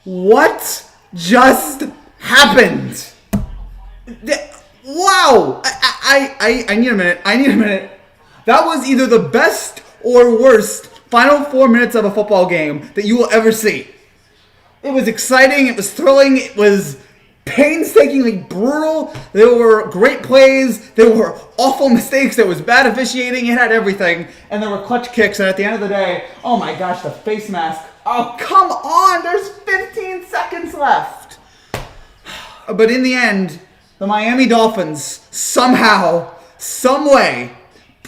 What just happened? Wow! I need a minute. That was either the best or worst final 4 minutes of a football game that you will ever see. It was exciting. It was thrilling. It was painstakingly brutal. There were great plays. There were awful mistakes. There was bad officiating. It had everything. And there were clutch kicks. And at the end of the day, oh my gosh, the face mask. Oh, come on. There's 15 seconds left. But in the end, the Miami Dolphins somehow, some way,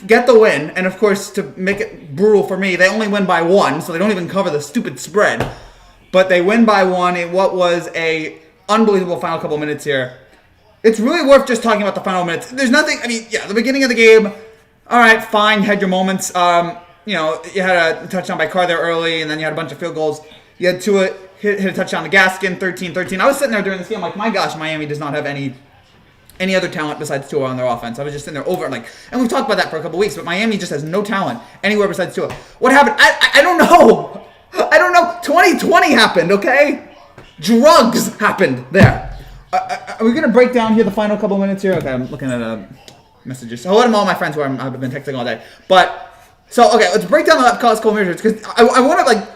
get the win. And of course, to make it brutal for me, they only win by 1, so they don't even cover the stupid spread. But they win by 1 in what was a unbelievable final couple minutes here. It's really worth just talking about the final minutes. There's nothing, the beginning of the game, all right, fine, you had your moments. You had a touchdown by Carr there early, and then you had a bunch of field goals. You had Tua hit a touchdown to Gaskin, 13-13. I was sitting there during this game like, my gosh, Miami does not have any other talent besides Tua on their offense. I was just sitting there and we've talked about that for a couple weeks, but Miami just has no talent anywhere besides Tua. What happened? I don't know. 2020 happened, okay? Drugs happened there. Are we going to break down here the final couple minutes here? Okay, I'm looking at messages. Hello to all my friends who I've been texting all day. Let's break down the college couple minutes because I want to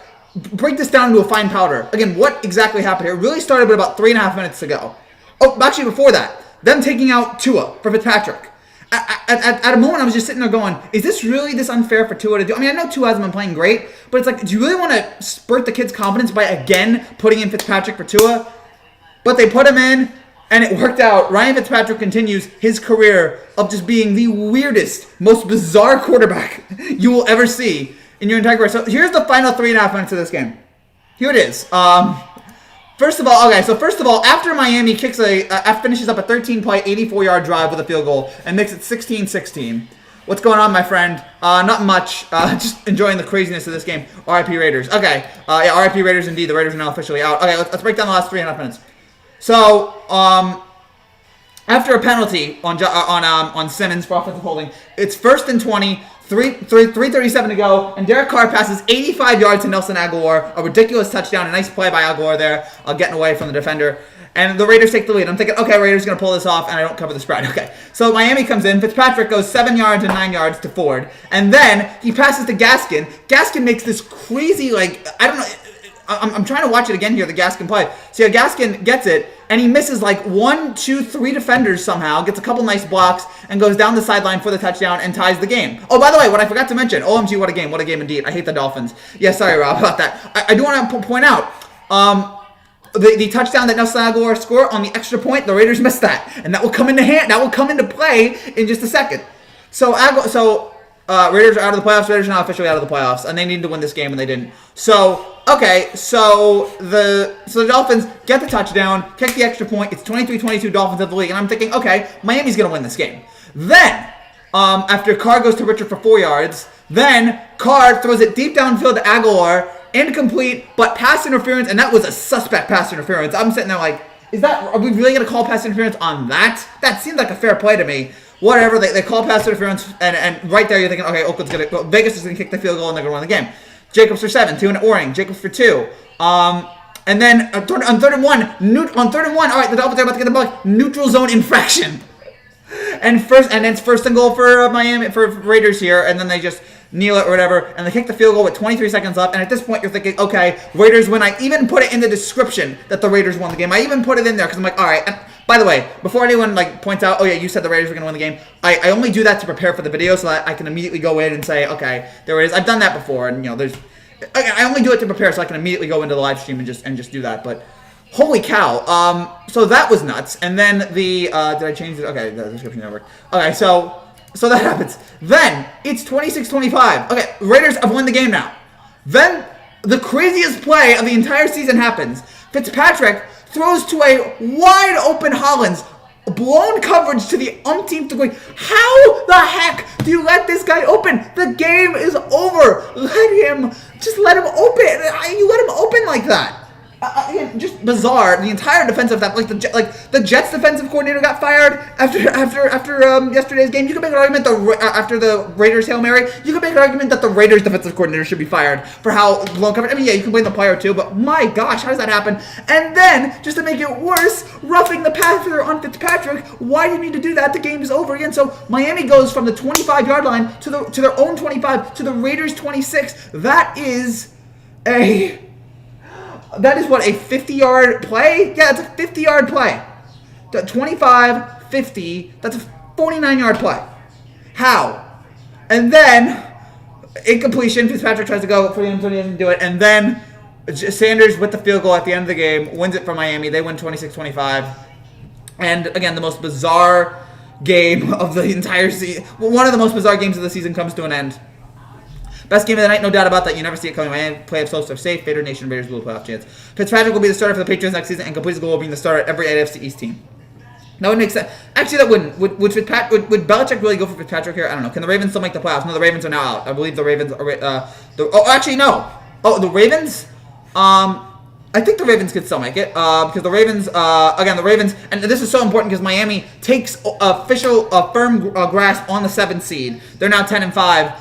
break this down into a fine powder. Again, what exactly happened here? It really started with about 3.5 minutes ago. Oh, actually before that. Them taking out Tua for Fitzpatrick. At a moment, I was just sitting there going, is this really this unfair for Tua to do? I know Tua hasn't been playing great, but it's like, do you really want to spurt the kid's confidence by, again, putting in Fitzpatrick for Tua? But they put him in, and it worked out. Ryan Fitzpatrick continues his career of just being the weirdest, most bizarre quarterback you will ever see in your entire career. So here's the final 3.5 minutes of this game. Here it is. First of all, after Miami finishes up a 13-play, 84-yard drive with a field goal and makes it 16-16. What's going on, my friend? Not much. Just enjoying the craziness of this game. R.I.P. Raiders. Okay. R.I.P. Raiders indeed. The Raiders are now officially out. Okay, let's break down the last 3.5 minutes. So, after a penalty on Simmons for offensive holding, it's 1st and 20. 3:37 to go, and Derek Carr passes 85 yards to Nelson Aguilar. A ridiculous touchdown. A nice play by Aguilar there, getting away from the defender. And the Raiders take the lead. I'm thinking, okay, Raiders going to pull this off, and I don't cover the spread. Okay, so Miami comes in. Fitzpatrick goes 7 yards and 9 yards to Ford. And then he passes to Gaskin. Gaskin makes this crazy, I don't know. I'm trying to watch it again here, the Gaskin play. So Gaskin gets it, and he misses 1, 2, 3 defenders somehow, gets a couple nice blocks, and goes down the sideline for the touchdown and ties the game. Oh, by the way, what I forgot to mention, OMG, what a game indeed. I hate the Dolphins. Yeah, sorry, Rob, about that. I do want to point out, the touchdown that Nelson Aguilar scored on the extra point, the Raiders missed that, and that will come into play in just a second. So Raiders are out of the playoffs. Raiders are not officially out of the playoffs, and they needed to win this game, and they didn't. So the Dolphins get the touchdown, kick the extra point. It's 23-22 Dolphins of the league, and I'm thinking, okay, Miami's going to win this game. Then, after Carr goes to Richard for 4 yards, then Carr throws it deep downfield to Aguilar, incomplete, but pass interference, and that was a suspect pass interference. I'm sitting there like, are we really going to call pass interference on that? That seemed like a fair play to me. Whatever, they call pass interference, and right there you're thinking, okay, Vegas is going to kick the field goal, and they're going to win the game. Jacobs for 7, 2 and Oring. Jacobs for 2. And then on third and one, all right, the Dolphins are about to get the ball. Neutral zone infraction. And it's first and goal for Miami, for Raiders here, and then they just kneel it or whatever, and they kick the field goal with 23 seconds left, and at this point you're thinking, okay, Raiders win. I even put it in the description that the Raiders won the game. I even put it in there because I'm like, all right. And by the way, before anyone points out, oh yeah, you said the Raiders were going to win the game, I only do that to prepare for the video so that I can immediately go in and say, okay, there it is. I've done that before, and I only do it to prepare so I can immediately go into the live stream and just do that, but holy cow. So that was nuts. And then did I change it? Okay, the description didn't work. Okay, so that happens. Then it's 26-25. Okay, Raiders have won the game now. Then the craziest play of the entire season happens. Fitzpatrick throws to a wide open Hollins. Blown coverage to the umpteenth degree. How the heck do you let this guy open? The game is over. Let him open. You let him open like that. Again, just bizarre. The entire defensive staff, like the Jets defensive coordinator got fired after yesterday's game. You could make an argument after the Raiders Hail Mary. You could make an argument that the Raiders defensive coordinator should be fired for how blown coverage. I mean, yeah, you can blame the player too, but my gosh, how does that happen? And then just to make it worse, roughing the passer on Fitzpatrick. Why do you need to do that? The game is over again. So Miami goes from the 25-yard line to their own 25 to the Raiders 26. That is what, a 50-yard play? Yeah, it's a 50-yard play. 25, 50, that's a 49-yard play. How? And then, incompletion, Fitzpatrick tries to go for the end zone, he doesn't do it, and then Sanders with the field goal at the end of the game wins it for Miami. They win 26-25. And again, the most bizarre game of the entire season. One of the most bizarre games of the season comes to an end. Best game of the night, no doubt about that. You never see it coming. Miami playoff hopes are safe. Vader Nation, Raiders will playoff chance. Fitzpatrick will be the starter for the Patriots next season, and completes the goal of being the starter at every AFC East team. That would make sense. Actually, that wouldn't. Would Belichick really go for Fitzpatrick here? I don't know. Can the Ravens still make the playoffs? No, the Ravens are now out. I believe the Ravens are. Actually, no. Oh, the Ravens. I think the Ravens could still make it because the Ravens, again, the Ravens, and this is so important because Miami takes firm grasp on the 7th seed. They're now 10-5.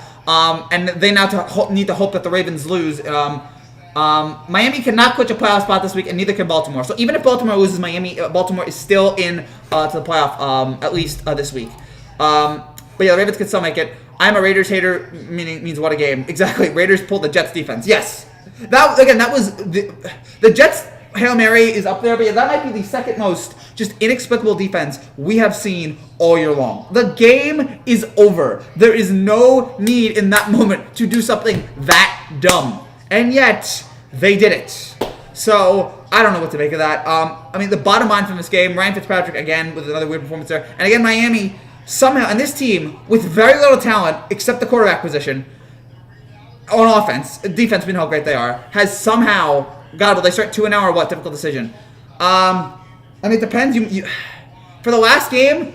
And they now need to hope that the Ravens lose. Miami cannot clinch a playoff spot this week, and neither can Baltimore. So even if Baltimore loses, Baltimore is still in to the playoff, at least this week. But yeah, the Ravens can still make it. I'm a Raiders hater, means what a game. Exactly. Raiders pulled the Jets defense. Yes. That was the Jets Hail Mary is up there, but yeah, that might be the second most just inexplicable defense we have seen all year long. The game is over. There is no need in that moment to do something that dumb. And yet, they did it. So, I don't know what to make of that. I mean, the bottom line from this game, Ryan Fitzpatrick, again, with another weird performance there. And again, Miami, somehow, and this team, with very little talent, except the quarterback position, on offense, defense, we know how great they are, has somehow, God, will they start 2-0 or what? Difficult decision. I mean, it depends. For the last game,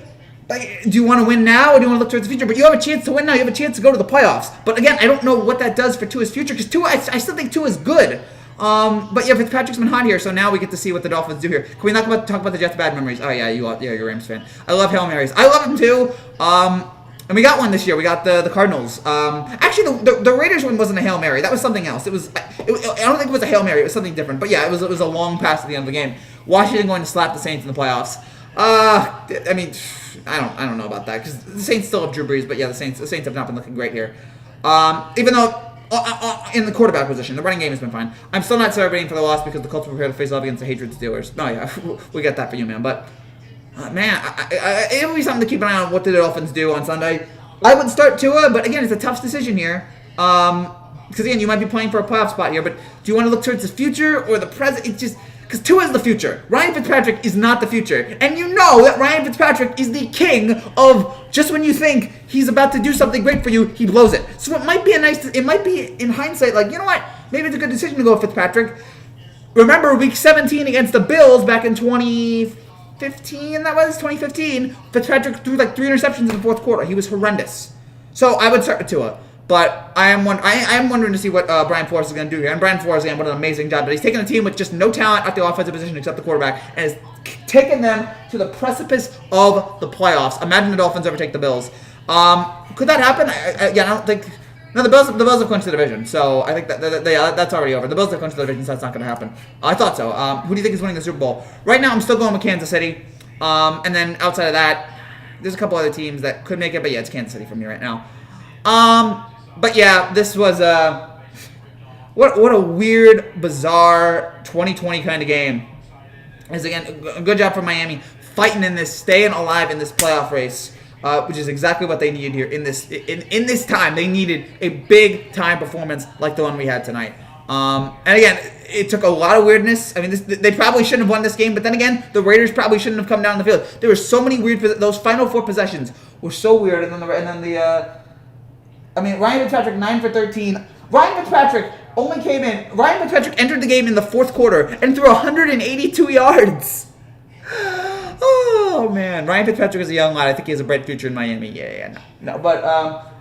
do you want to win now or do you want to look towards the future? But you have a chance to win now. You have a chance to go to the playoffs. But again, I don't know what that does for Tua's future because Tua, I still think Tua is good. But yeah, Fitzpatrick's been hot here, so now we get to see what the Dolphins do here. Can we not talk about the Jets' bad memories? Oh yeah, you're a Rams fan. I love Hail Marys. I love them too. And we got one this year. We got the Cardinals. Actually, the Raiders one wasn't a Hail Mary. That was something else. I don't think it was a Hail Mary. It was something different. But yeah, it was a long pass at the end of the game. Washington going to slap the Saints in the playoffs. I mean, I don't know about that because the Saints still have Drew Brees. But yeah, the Saints have not been looking great here. Even though in the quarterback position, the running game has been fine. I'm still not celebrating for the loss because the Colts prepare to face off against the hatred Steelers. Oh yeah, we got that for you, man. But man, it would be something to keep an eye on what the Dolphins do on Sunday. I would start Tua, but again, it's a tough decision here. Because again, you might be playing for a playoff spot here, but do you want to look towards the future or the present? It's just because Tua is the future. Ryan Fitzpatrick is not the future. And you know that Ryan Fitzpatrick is the king of just when you think he's about to do something great for you, he blows it. So it might be in hindsight, like, you know what? Maybe it's a good decision to go with Fitzpatrick. Remember week 17 against the Bills back in 2015, Fitzpatrick threw like 3 interceptions in the fourth quarter. He was horrendous. So I would start with Tua. But I am wondering to see what Brian Flores is going to do here. And Brian Flores, again, what an amazing job. But he's taken a team with just no talent at the offensive position except the quarterback and has taken them to the precipice of the playoffs. Imagine the Dolphins overtake the Bills. Could that happen? I don't think. No, the Bills have clinched the division. So I think that's already over. The Bills have clinched the division, so that's not going to happen. I thought so. Who do you think is winning the Super Bowl? Right now, I'm still going with Kansas City. And then outside of that, there's a couple other teams that could make it. But yeah, it's Kansas City for me right now. But yeah, this was what a weird, bizarre 2020 kind of game. As again, a good job for Miami fighting in this, staying alive in this playoff race, which is exactly what they needed here in this time. They needed a big time performance like the one we had tonight. And again, it took a lot of weirdness. I mean, they probably shouldn't have won this game, but then again, the Raiders probably shouldn't have come down the field. There were so many weird. Those final 4 possessions were so weird, and then Ryan Fitzpatrick, 9 for 13. Ryan Fitzpatrick entered the game in the fourth quarter and threw 182 yards. Oh, man. Ryan Fitzpatrick is a young lad. I think he has a bright future in Miami. No. But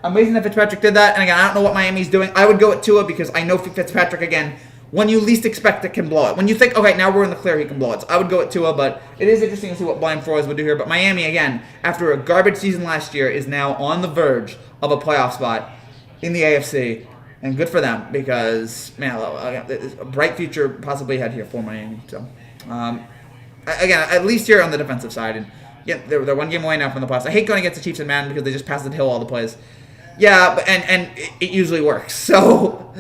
amazing that Fitzpatrick did that. And again, I don't know what Miami's doing. I would go with Tua because I know Fitzpatrick, again, when you least expect it can blow it. When you think, okay, now we're in the clear, he can blow it. So I would go at Tua, but it is interesting to see what Brian Flores would do here. But Miami, again, after a garbage season last year, is now on the verge of a playoff spot in the AFC. And good for them because, man, a bright future possibly ahead here for Miami. So, again, at least here on the defensive side. And yeah, they're one game away now from the playoffs. I hate going against the Chiefs and Madden because they just pass the hill all the plays. Yeah, but, and it usually works. So,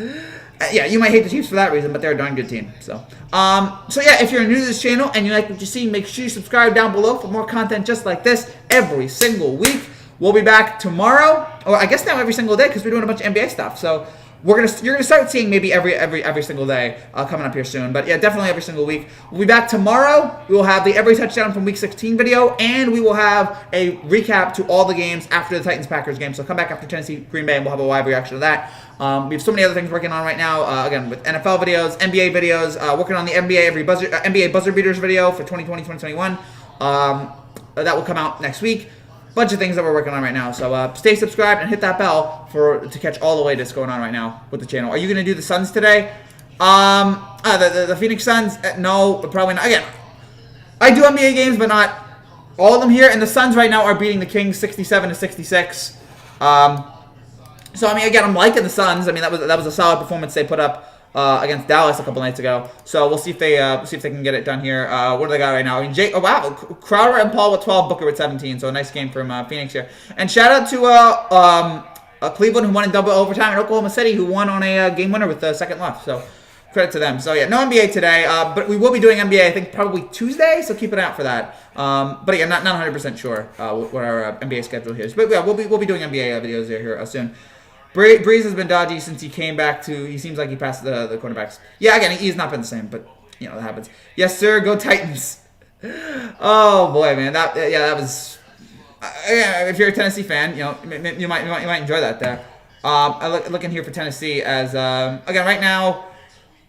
yeah, you might hate the Chiefs for that reason, but they're a darn good team. So yeah, if you're new to this channel and you like what you see, make sure you subscribe down below for more content just like this every single week. We'll be back tomorrow, or I guess now every single day because we're doing a bunch of NBA stuff. So you're gonna start seeing maybe every single day coming up here soon. But yeah, definitely every single week. We'll be back tomorrow. We will have the every touchdown from Week 16 video, and we will have a recap to all the games after the Titans-Packers game. So come back after Tennessee-Green Bay, and we'll have a live reaction to that. We have so many other things working on right now. Again, with NFL videos, NBA videos, working on the NBA buzzer beaters video for 2020-2021. That will come out next week. Bunch of things that we're working on right now. So stay subscribed and hit that bell to catch all the latest going on right now with the channel. Are you going to do the Suns today? The Phoenix Suns? No, probably not. Again, I do NBA games, but not all of them here. And the Suns right now are beating the Kings 67-66. So I mean, again, I'm liking the Suns. I mean, that was a solid performance they put up against Dallas a couple nights ago. So we'll see if they can get it done here. What do they got right now? I mean, wow, Crowder and Paul with 12, Booker with 17. So a nice game from Phoenix here. And shout out to Cleveland, who won in double overtime, and Oklahoma City, who won on a game winner with the second left. So credit to them. So yeah, no NBA today, but we will be doing NBA, I think, probably Tuesday. So keep an eye out for that. But again, not 100% sure what our NBA schedule here is. But yeah, we'll be doing NBA videos here soon. Breeze has been dodgy since he came back he seems like he passed the quarterbacks. Yeah, again, he's not been the same, but, you know, that happens. Yes, sir, go Titans. Oh, boy, man, that was, if you're a Tennessee fan, you know, you might enjoy that there. I look in here for Tennessee as, again, right now,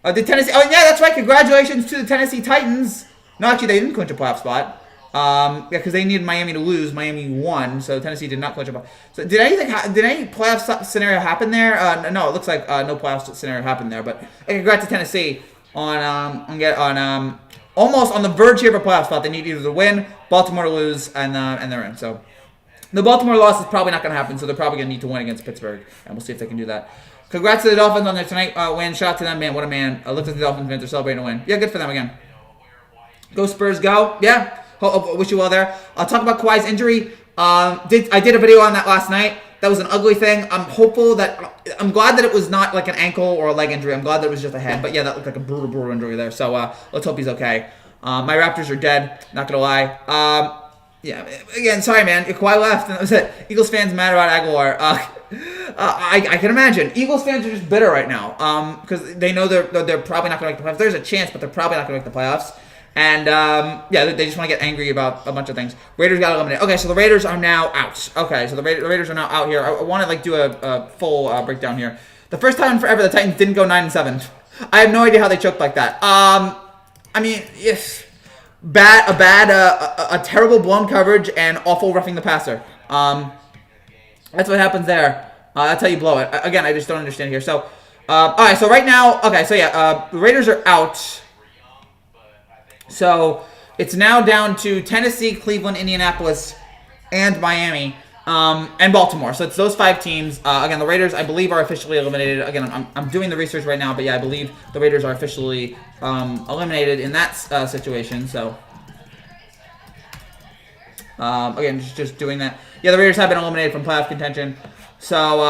the Tennessee, oh, yeah, that's right, congratulations to the Tennessee Titans. No, actually, they didn't clinch a playoff spot. Yeah, because they needed Miami to lose. Miami won, so Tennessee did not clinch a. So did any playoff scenario happen there? No, it looks like no playoff scenario happened there. But congrats to Tennessee on almost on the verge here of a playoff spot. They need either to win, Baltimore to lose, and they're in. So the Baltimore loss is probably not going to happen. So they're probably going to need to win against Pittsburgh, and we'll see if they can do that. Congrats to the Dolphins on their tonight win. Shout out to them, man. What a man! Look at the Dolphins fans are celebrating a win. Yeah, good for them again. Go Spurs, go! Yeah. Wish you well there. I'll talk about Kawhi's injury. I did a video on that last night. That was an ugly thing. I'm glad that it was not like an ankle or a leg injury. I'm glad that it was just a head. But yeah, that looked like a brutal injury there. So let's hope he's okay. My Raptors are dead. Not gonna lie. Yeah. Again, sorry, man. Kawhi left, and that was it. Eagles fans mad about Aguilar. I can imagine. Eagles fans are just bitter right now. Because they know they're probably not gonna make the playoffs. There's a chance, but they're probably not gonna make the playoffs. And, yeah, they just want to get angry about a bunch of things. Raiders got eliminated. Okay, so the Raiders are now out. Okay, so the Raiders are now out here. I want to, like, do a full breakdown here. The first time in forever the Titans didn't go 9-7. I have no idea how they choked like that. I mean, yes, a terrible blown coverage and awful roughing the passer. That's what happens there. That's how you blow it. Again, I just don't understand here. So, all right, so right now, okay, so yeah, the Raiders are out. So it's now down to Tennessee, Cleveland, Indianapolis, and Miami, and Baltimore. So it's those 5 teams. Again, the Raiders, I believe, are officially eliminated. Again, I'm doing the research right now, but yeah, I believe the Raiders are officially eliminated in that situation. So again, just doing that. Yeah, the Raiders have been eliminated from playoff contention. So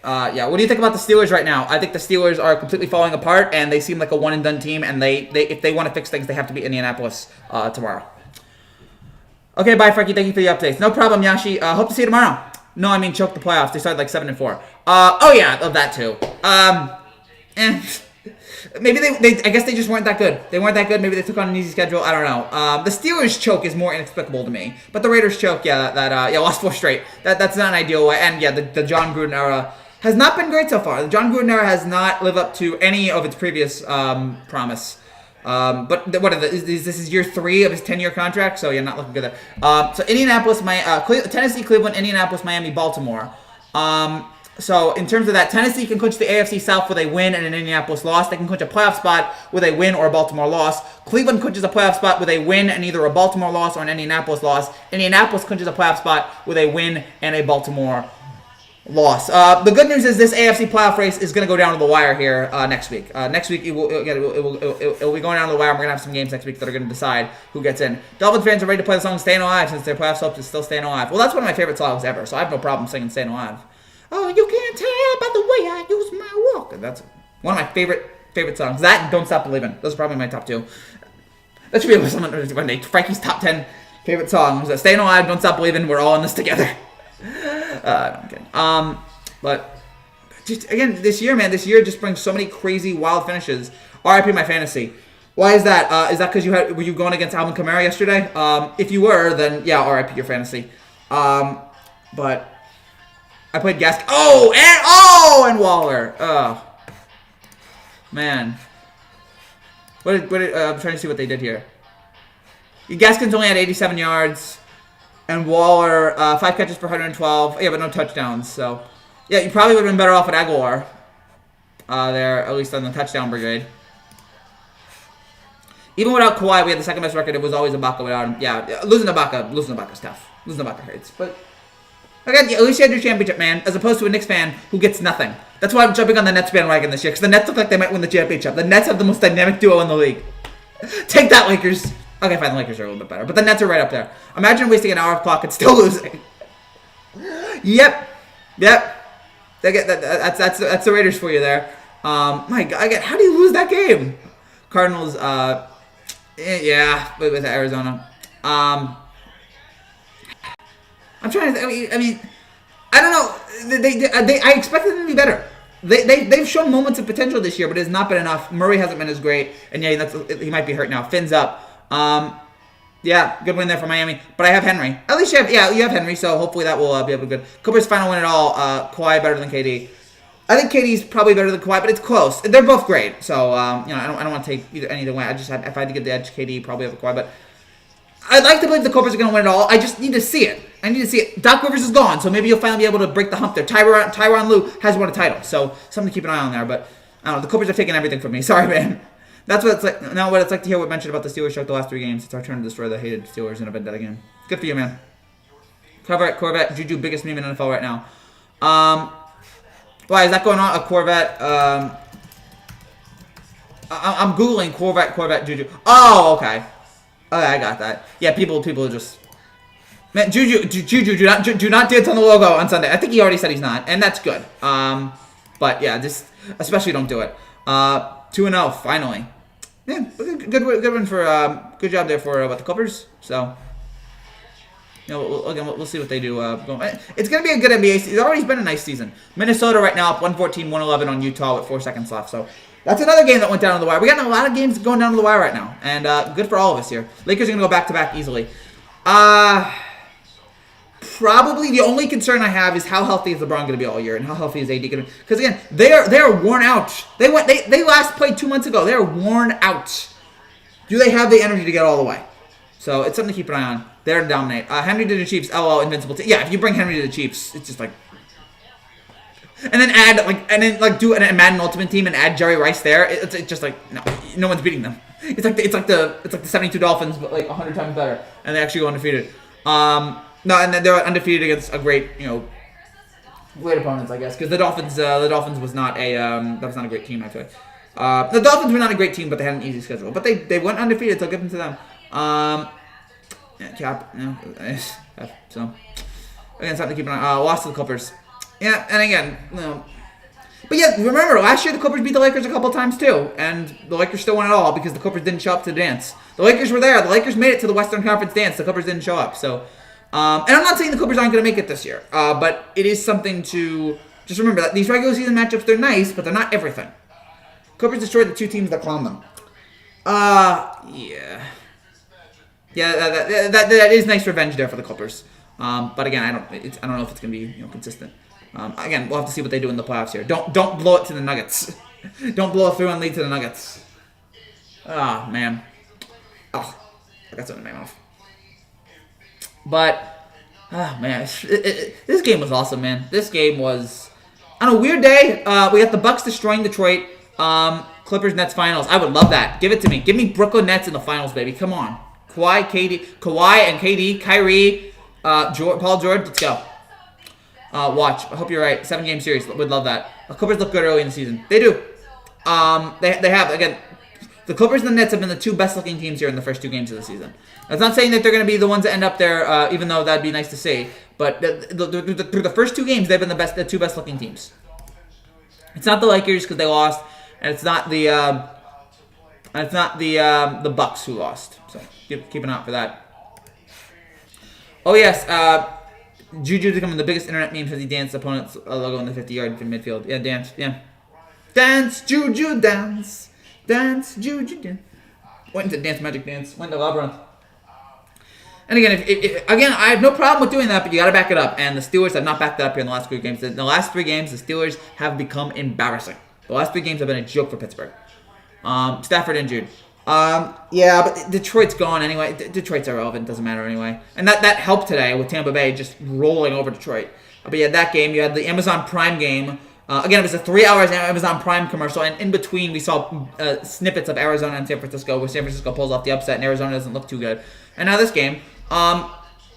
yeah, what do you think about the Steelers right now? I think the Steelers are completely falling apart, and they seem like a one-and-done team, and if they want to fix things, they have to beat Indianapolis tomorrow. Okay, bye, Frankie. Thank you for the updates. No problem, Yashi. Hope to see you tomorrow. No, I mean, choke the playoffs. They started like 7-4. Oh, yeah, of that, too. Maybe I guess they just weren't that good. They weren't that good. Maybe they took on an easy schedule. I don't know. The Steelers choke is more inexplicable to me. But the Raiders choke, yeah, lost 4 straight. That's not an ideal way. And, yeah, the John Gruden era has not been great so far. The John Gruden era has not lived up to any of its previous promise. But this is year 3 of his 10-year contract, so yeah, not looking good there. So Indianapolis, Tennessee, Cleveland, Indianapolis, Miami, Baltimore. So in terms of that, Tennessee can clinch the AFC South with a win and an Indianapolis loss. They can clinch a playoff spot with a win or a Baltimore loss. Cleveland clinches a playoff spot with a win and either a Baltimore loss or an Indianapolis loss. Indianapolis clinches a playoff spot with a win and a Baltimore loss. The good news is this AFC playoff race is going to go down to the wire here next week. Next week it will be going down to the wire. And we're going to have some games next week that are going to decide who gets in. Dolphins fans are ready to play the song "Staying Alive" since their playoff hopes is still staying alive. Well, that's one of my favorite songs ever, so I have no problem singing "Staying Alive." Oh, you can't tell by the way I use my walk. That's one of my favorite songs. That and "Don't Stop Believing." Those are probably my top two. That should be one day. Frankie's top 10 favorite songs. "Staying Alive," "Don't Stop Believing." We're all in this together. No, I'm kidding. But just again, this year just brings so many crazy, wild finishes. RIP my fantasy. Why is that? Is that because were you going against Alvin Kamara yesterday? If you were, then yeah, RIP your fantasy. But I played Gaskin. And Waller. Oh, man. I'm trying to see what they did here. Gaskin's only had 87 yards, and Waller 5 catches for 112. Yeah, but no touchdowns. So, yeah, you probably would have been better off with Aguilar. There, at least on the touchdown brigade. Even without Kawhi, we had the second best record. It was always Ibaka without him. Yeah, losing Ibaka's tough. Losing Ibaka hurts, but. Again, at least you had your championship, man, as opposed to a Knicks fan who gets nothing. That's why I'm jumping on the Nets bandwagon this year, because the Nets look like they might win the championship. The Nets have the most dynamic duo in the league. Take that, Lakers. Okay, fine, the Lakers are a little bit better, but the Nets are right up there. Imagine wasting an hour of clock and still losing. Yep. That's the Raiders for you there. My God, again, how do you lose that game? Cardinals, yeah, with Arizona. I'm trying to. I mean, I don't know. I expected them to be better. They've shown moments of potential this year, but it has not been enough. Murray hasn't been as great, and yeah, he might be hurt now. Finn's up. Yeah, good win there for Miami. But I have Henry. At least you have Henry, so hopefully that will be able to be good. Cooper's final win at all. Kawhi better than KD. I think KD's probably better than Kawhi, but it's close. They're both great, so I don't want to take either way. If I had to give the edge, KD probably over Kawhi, but. I'd like to believe the Clippers are going to win it all. I just need to see it. Doc Rivers is gone, so maybe you'll finally be able to break the hump there. Tyronn Lue has won a title, so something to keep an eye on there. But I don't know. The Clippers have taken everything from me. Sorry, man. That's what it's like. Now, what it's like to hear what mentioned about the Steelers show the last 3 games. It's our turn to destroy the hated Steelers in a vendetta game. Good for you, man. Corvette, Juju, biggest meme in NFL right now. Why is that going on? A Corvette. I'm googling Corvette, Juju. Oh, okay. Okay, I got that. Yeah, people are just. Man, Juju, do not dance on the logo on Sunday. I think he already said he's not, and that's good. But yeah, just especially don't do it. 2-0 finally. Yeah, good win for good job there for the Clippers. So, we'll see what they do. It's gonna be a good NBA season. It's already been a nice season. Minnesota right now up 114-111 on Utah with 4 seconds left. So. That's another game that went down to the wire. We got a lot of games going down to the wire right now. And good for all of us here. Lakers are going to go back-to-back easily. Probably the only concern I have is how healthy is LeBron going to be all year and how healthy is AD going to be. Because, again, they are worn out. They last played 2 months ago. They are worn out. Do they have the energy to get all the way? So it's something to keep an eye on. They're to dominate. Henry to the Chiefs. LOL, invincible. Yeah, if you bring Henry to the Chiefs, it's just like... And then do a Madden Ultimate Team and add Jerry Rice there. It's just like no one's beating them. It's like the 72 Dolphins, but like 100 times better, and they actually go undefeated. And then they're undefeated against a great great opponents, I guess, because the Dolphins was not a great team. I feel like the Dolphins were not a great team, but they had an easy schedule. But they went undefeated, so give them to them. So again, something to keep an eye on. Lost to the Clippers. Yeah, and again, but yeah, remember, last year the Clippers beat the Lakers a couple times too, and the Lakers still won it all because the Clippers didn't show up to the dance. The Lakers were there. The Lakers made it to the Western Conference dance. The Clippers didn't show up. So, and I'm not saying the Clippers aren't going to make it this year, but it is something to just remember that these regular season matchups, they're nice, but they're not everything. Clippers destroyed the 2 teams that clowned them. Yeah. Yeah, that is nice revenge there for the Clippers. But again, I don't know if it's going to be consistent. Again, we'll have to see what they do in the playoffs here. Don't blow it to the Nuggets. Don't blow a 3-1 lead to the Nuggets. Oh, man. Oh, I got something in my mouth. But, oh, man. This game was awesome, man. This game was On a weird day, we got the Bucks destroying Detroit. Clippers Nets finals. I would love that. Give it to me. Give me Brooklyn Nets in the finals, baby. Come on. Kawhi and KD, Kyrie, Paul George. Let's go. Watch. I hope you're right. 7-game series. Would love that. The Clippers look good early in the season. They do. They have, again, the Clippers and the Nets have been the two best-looking teams here in the first 2 games of the season. That's not saying that they're going to be the ones that end up there, even though that'd be nice to see. But through the first 2 games, they've been the 2 best-looking teams. It's not the Lakers because they lost, and it's not the Bucks who lost. So keep an eye out for that. Oh yes, Juju becoming the biggest internet meme because he danced the opponent's logo in the 50-yard from midfield. Yeah, dance. Yeah, dance, Juju, dance. Dance, Juju, dance. Went into Dance Magic Dance. Went to Labyrinth. And again, again, I have no problem with doing that, but you got to back it up. And the Steelers have not backed it up here in the last 3 games. In the last 3 games, the Steelers have become embarrassing. The last 3 games have been a joke for Pittsburgh. Stafford injured. Yeah, but Detroit's gone anyway. Detroit's irrelevant. Doesn't matter anyway. And that helped today with Tampa Bay just rolling over Detroit. But yeah, that game, you had the Amazon Prime game. Again, it was a 3-hour Amazon Prime commercial, and in between we saw snippets of Arizona and San Francisco, where San Francisco pulls off the upset, and Arizona doesn't look too good. And now this game,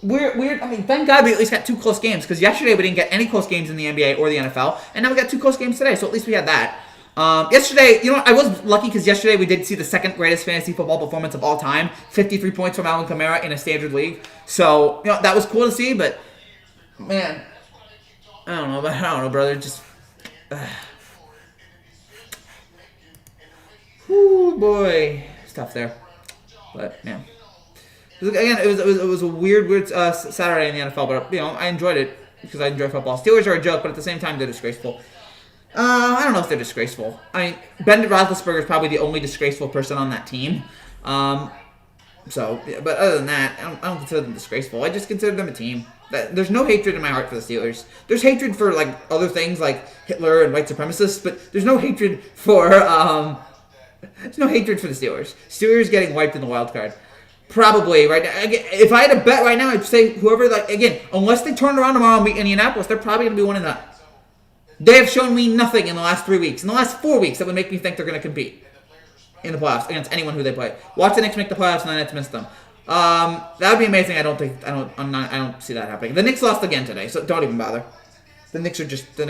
weird. I mean, thank God we at least got 2 close games, because yesterday we didn't get any close games in the NBA or the NFL, and now we got 2 close games today, so at least we had that. Yesterday, I was lucky because yesterday we did see the 2nd greatest fantasy football performance of all time, 53 points from Alvin Kamara in a standard league. So that was cool to see, but man, I don't know, brother. Just, whoo, boy, it's tough there. But yeah, again, it was a weird Saturday in the NFL, but I enjoyed it because I enjoy football. Steelers are a joke, but at the same time they're disgraceful. I don't know if they're disgraceful. I mean, Ben Roethlisberger is probably the only disgraceful person on that team. So, but other than that, I don't consider them disgraceful. I just consider them a team. There's no hatred in my heart for the Steelers. There's hatred for like other things like Hitler and white supremacists, but there's no hatred for the Steelers. Steelers getting wiped in the wild card. Probably right now. If I had to bet right now, I'd say whoever unless they turn around tomorrow and beat Indianapolis, they're probably going to be 1-9. They have shown me nothing in the last 3 weeks. In the last 4 weeks, that would make me think they're going to compete in the playoffs against anyone who they play. Watch the Knicks make the playoffs and the Nets miss them. That would be amazing. I don't see that happening. The Knicks lost again today, so don't even bother. The Knicks are just a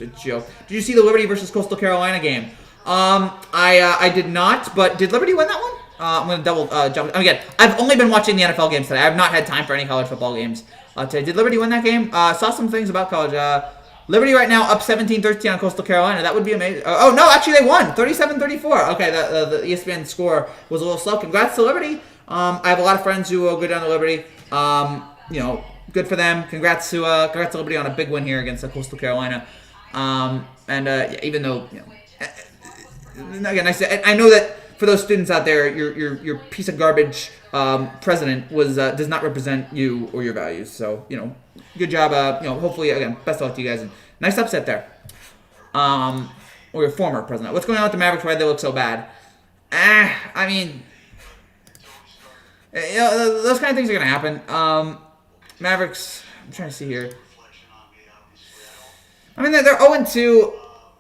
joke. Did you see the Liberty versus Coastal Carolina game? I did not, but did Liberty win that one? I'm going to double jump. Again, I've only been watching the NFL games today. I have not had time for any college football games today. Did Liberty win that game? Saw some things about college. Liberty right now up 17-13 on Coastal Carolina. That would be amazing. Oh, no, actually they won. 37-34. Okay, the ESPN score was a little slow. Congrats to Liberty. I have a lot of friends who go down to Liberty. Good for them. Congrats to Liberty on a big win here against Coastal Carolina. Even though, again, I know that for those students out there, your piece of garbage president does not represent you or your values. So, good job. Hopefully, again, best of luck to you guys. And nice upset there. Or your former president. What's going on with the Mavericks? Why do they look so bad? I mean, those kind of things are going to happen. Mavericks, I'm trying to see here. I mean, they're 0-2.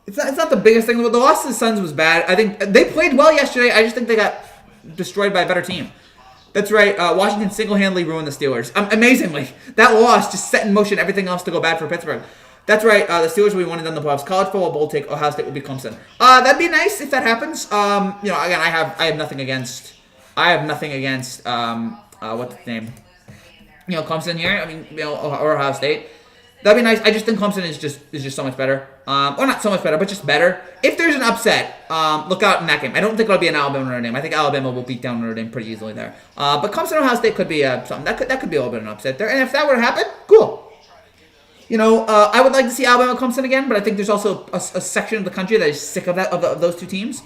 It's not the biggest thing. The loss to the Suns was bad. I think they played well yesterday. I just think they got destroyed by a better team. That's right. Washington single-handedly ruined the Steelers. Amazingly, that loss just set in motion everything else to go bad for Pittsburgh. That's right. The Steelers will be 1-done in the playoffs. College football bowl take. Ohio State will be Clemson. That'd be nice if that happens. Again, I have nothing against. What's the name? Clemson here. I mean, or Ohio State. That'd be nice. I just think Clemson is just so much better. Or not so much better, but just better. If there's an upset, look out in that game. I don't think it'll be an Alabama Notre Dame. I think Alabama will beat down Notre Dame pretty easily there. But Clemson Ohio State could be something. That could be a little bit of an upset there. And if that were to happen, cool. I would like to see Alabama Clemson again, but I think there's also a section of the country that is sick of that of those two teams.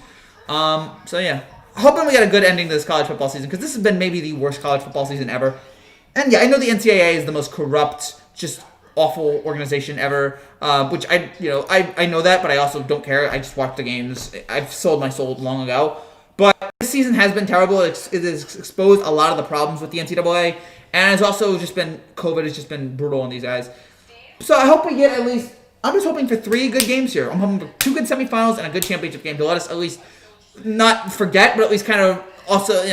So yeah, hoping we get a good ending to this college football season because this has been maybe the worst college football season ever. And yeah, I know the NCAA is the most corrupt, just awful organization ever, which I know that, but I also don't care. I just watch the games. I've sold my soul long ago. But this season has been terrible. It has exposed a lot of the problems with the NCAA, and it's also just been COVID has just been brutal on these guys. So I hope we get at least I'm just hoping for 3 good games here. I'm hoping for 2 good semifinals and a good championship game to let us at least not forget, but at least kind of also,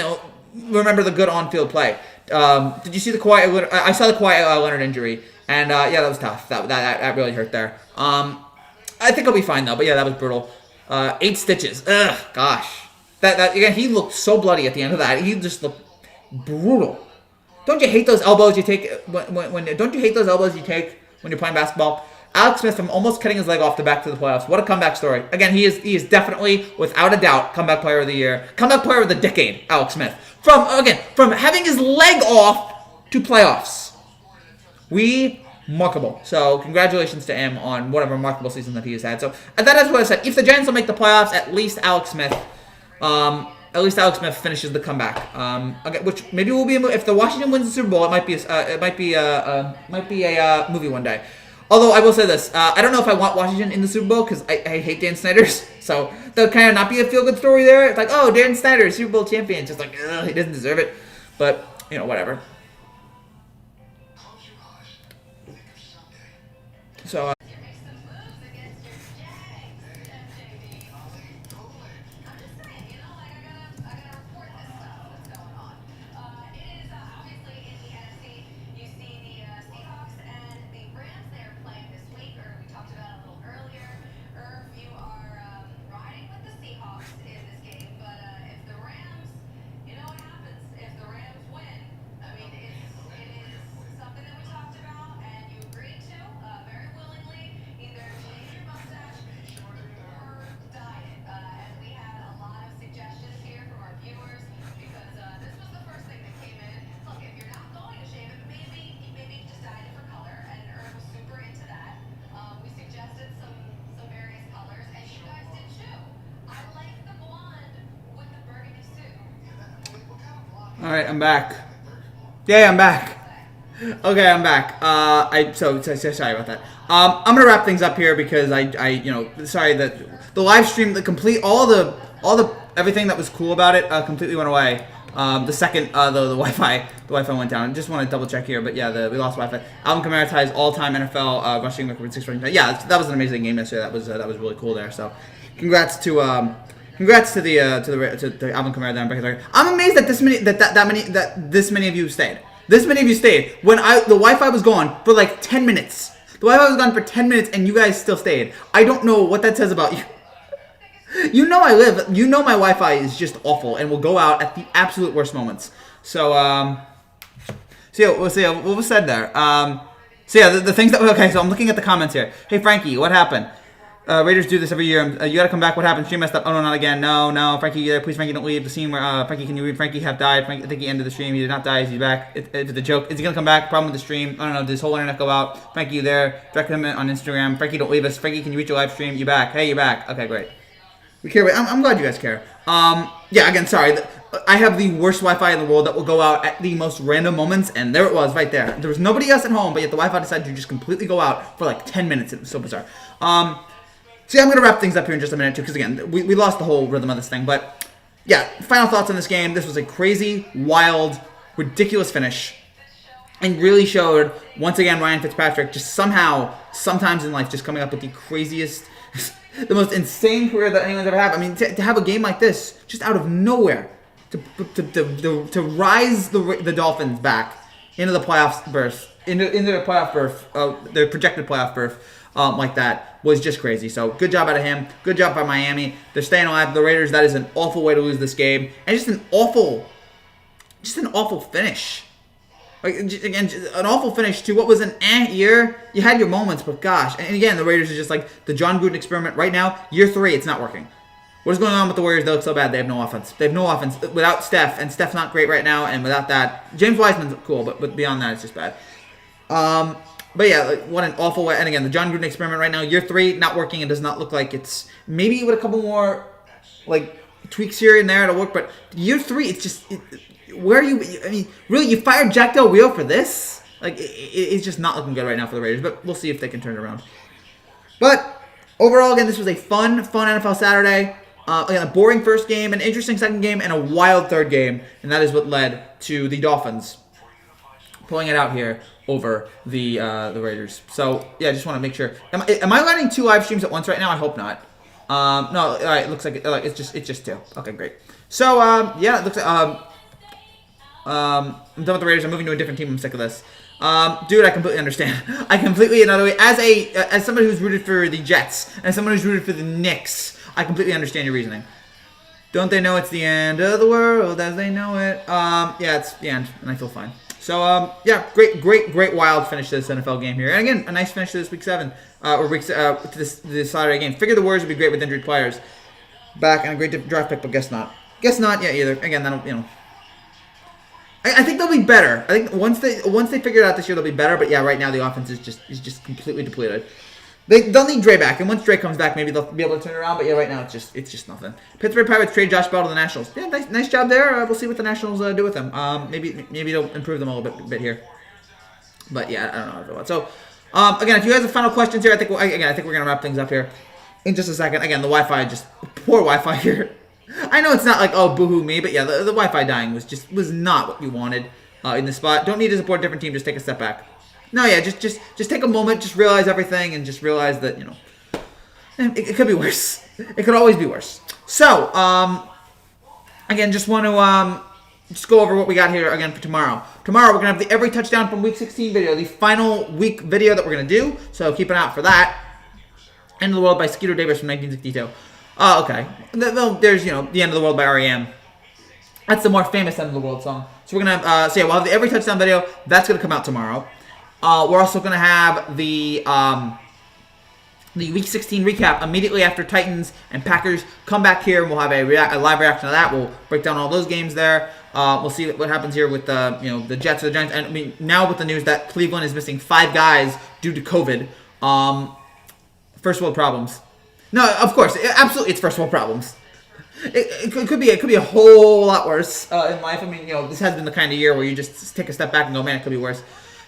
remember the good on-field play. Did you see the Kawhi? I saw the Kawhi Leonard injury, and yeah, that was tough. That really hurt there. I think I'll be fine though. But yeah, that was brutal. 8 stitches. Ugh, gosh. That again, he looked so bloody at the end of that. He just looked brutal. Don't you hate those elbows you take when don't you hate those elbows you take when you're playing basketball? Alex Smith from almost cutting his leg off to back to the playoffs. What a comeback story. Again, he is definitely, without a doubt, comeback player of the year. Comeback player of the decade, Alex Smith. From having his leg off to playoffs. Remarkable. So, congratulations to him on what a remarkable season that he has had. So, that is what I said. If the Giants don't make the playoffs, at least Alex Smith finishes the comeback. Again, which maybe will be if the Washington wins the Super Bowl, it might be a movie one day. Although I will say this, I don't know if I want Washington in the Super Bowl because I hate Dan Snyder's. So that'll kind of not be a feel-good story there. It's like, oh, Dan Snyder, Super Bowl champion. Just like, ugh, he doesn't deserve it. But, whatever. So, all right, I'm back. Yeah, I'm back. Okay, I'm back. So sorry about that. I'm gonna wrap things up here because sorry that the live stream, all the everything that was cool about it completely went away. The second the Wi-Fi went down. I just want to double check here, but yeah, we lost Wi-Fi. Alvin Kamara ties all-time NFL rushing record with 6 rushing. Yeah, that was an amazing game yesterday. That was really cool there. So, congrats to the Alvin Kamara there. I'm amazed that this many of you stayed. This many of you stayed when the Wi-Fi was gone for like 10 minutes. The Wi-Fi was gone for 10 minutes and you guys still stayed. I don't know what that says about you. My Wi-Fi is just awful and will go out at the absolute worst moments. So, we'll see what was said there. The things that, okay, so I'm looking at the comments here. Hey, Frankie, what happened? Raiders do this every year. You gotta come back. What happened? Stream messed up. Oh, no, not again. No. Frankie, please, Frankie, don't leave the scene where, Frankie, can you read? Frankie have died. I think he ended the stream. He did not die. He's back. It's a joke. Is he gonna come back? Problem with the stream. I don't know. Did his whole internet go out? Frankie, you there? Direct him on Instagram. Frankie, don't leave us. Frankie, can you reach your live stream? You back? Hey, you back. Okay, great. We care. I'm glad you guys care. Yeah, again, sorry. I have the worst Wi-Fi in the world that will go out at the most random moments, and there it was right there. There was nobody else at home, but yet the Wi-Fi decided to just completely go out for like 10 minutes. It was so bizarre. So yeah, I'm going to wrap things up here in just a minute, too, because, again, we lost the whole rhythm of this thing. But, yeah, final thoughts on this game. This was a crazy, wild, ridiculous finish. And really showed, once again, Ryan Fitzpatrick just somehow, sometimes in life, just coming up with the craziest, the most insane career that anyone's ever had. I mean, to have a game like this, just out of nowhere, to rise the Dolphins back into the playoffs berth, into their playoff berth, their projected playoff berth, like that, was just crazy. So good job out of him. Good job by Miami. They're staying alive. The Raiders, that is an awful way to lose this game. And just an awful finish. Like, again, an awful finish to what was an year. You had your moments, but gosh. And again, the Raiders are just like the John Gruden experiment right now. Year 3, it's not working. What is going on with the Warriors? They look so bad. They have no offense. Without Steph, and Steph's not great right now. And without that, James Wiseman's cool, but beyond that, it's just bad. But yeah, like, what an awful way. And again, the John Gruden experiment right now, year 3, not working. It does not look like it's, maybe with a couple more like tweaks here and there, it'll work. But year 3, it's just, where are you? I mean, really, you fired Jack Del Rio for this? Like, it's just not looking good right now for the Raiders. But we'll see if they can turn it around. But overall, again, this was a fun NFL Saturday. Again, a boring first game, an interesting second game, and a wild third game. And that is what led to the Dolphins Pulling it out here over the Raiders. So yeah, I just want to make sure. Am I running 2 live streams at once right now? I hope not. No, all right. It looks like it's just 2. Okay, great. So yeah, it looks like I'm done with the Raiders. I'm moving to a different team. I'm sick of this. Dude, I completely understand. I completely, another way, as somebody who's rooted for the Jets and someone who's rooted for the Knicks, I completely understand your reasoning. Don't they know it's the end of the world as they know it? Yeah, it's the end, and I feel fine. So, yeah, great wild finish to this NFL game here. And again, a nice finish to this Week 7, or to this Saturday game. Figure the Warriors would be great with injured players back, and a great draft pick, but guess not. Guess not, yeah, either. Again, that'll, I think they'll be better. I think once they figure it out this year, they'll be better. But yeah, right now the offense is just completely depleted. They'll need Dre back, and once Dre comes back, maybe they'll be able to turn it around. But yeah, right now it's just nothing. Pittsburgh Pirates trade Josh Bell to the Nationals. Yeah, nice job there. We'll see what the Nationals do with him. Maybe they'll improve them a little bit here. But yeah, I don't know about that. So again, if you guys have final questions here, I think we're gonna wrap things up here in just a second. Again, the Wi-Fi poor Wi-Fi here. I know it's not like, oh, boo-hoo me, but yeah, the Wi-Fi dying was not what you wanted in this spot. Don't need to support a different team, just take a step back. No, yeah, just take a moment, just realize everything, and just realize that, it could be worse. It could always be worse. So, again, just want to just go over what we got here again for tomorrow. Tomorrow, we're going to have the Every Touchdown from Week 16 video, the final week video that we're going to do, so keep an eye out for that. End of the World by Skeeter Davis from 1962. Oh, okay. There's, the End of the World by R.E.M. That's the more famous End of the World song. So we're going to, we'll have the Every Touchdown video. That's going to come out tomorrow. We're also going to have the Week 16 recap immediately after Titans and Packers come back here, and we'll have a live reaction to that. We'll break down all those games there. We'll see what happens here with the Jets or the Giants. And I mean, now with the news that Cleveland is missing 5 guys due to COVID. First world problems. No, of course, absolutely, it's first world problems. It could be a whole lot worse in life. I mean, this has been the kind of year where you just take a step back and go, man, it could be worse.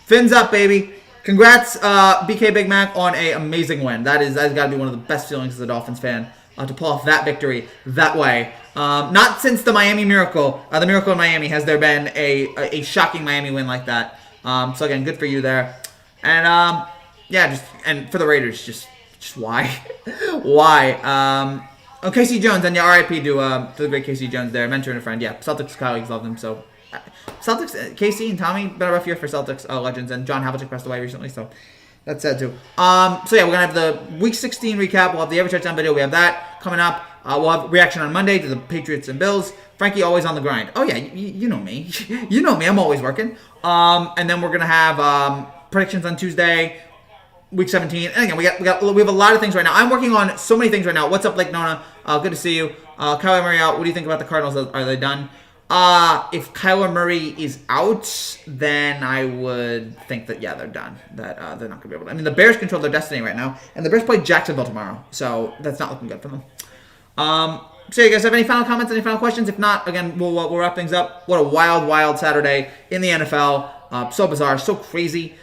Fins up, baby. Congrats, BK Big Mac, on an amazing win. That's got to be one of the best feelings as a Dolphins fan, to pull off that victory that way. Not since the Miami Miracle. The Miracle in Miami has there been a shocking Miami win like that. So again, good for you there. And and for the Raiders, just why? Why? Casey Jones, and yeah, RIP to the great Casey Jones there, mentor and a friend. Yeah, Celtics colleagues loved him. So Celtics, Casey and Tommy, been a rough year for Celtics legends, and John Havlicek passed away recently, so that's sad too. So yeah, we're gonna have the Week 16 recap. We'll have the Every Touchdown video. We have that coming up. We'll have reaction on Monday to the Patriots and Bills. Frankie always on the grind. Oh yeah, you know me. You know me. I'm always working. And then we're gonna have predictions on Tuesday. Week 17. And again, we have a lot of things right now. I'm working on so many things right now. What's up, Lake Nona? Good to see you. Kyler Murray out. What do you think about the Cardinals? Are they done? If Kyler Murray is out, then I would think that, yeah, they're done. That they're not going to be able to. I mean, the Bears control their destiny right now. And the Bears play Jacksonville tomorrow. So that's not looking good for them. So you guys have any final comments, any final questions? If not, again, we'll wrap things up. What a wild Saturday in the NFL. So bizarre, so crazy.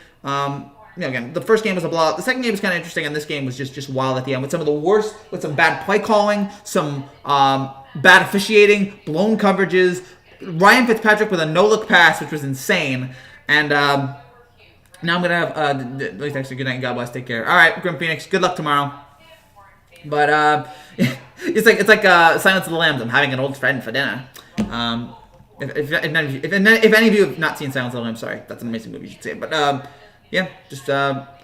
Again, the first game was a blowout. The second game was kind of interesting, and this game was just wild at the end with some of the worst, with some bad play calling, some bad officiating, blown coverages. Ryan Fitzpatrick with a no-look pass, which was insane. And now I'm going to have... thanks, good night, and God bless. Take care. All right, Grim Phoenix, good luck tomorrow. But it's like Silence of the Lambs. I'm having an old friend for dinner. If any of you have not seen Silence of the Lambs, sorry. That's an amazing movie. You should see it. But... yeah, just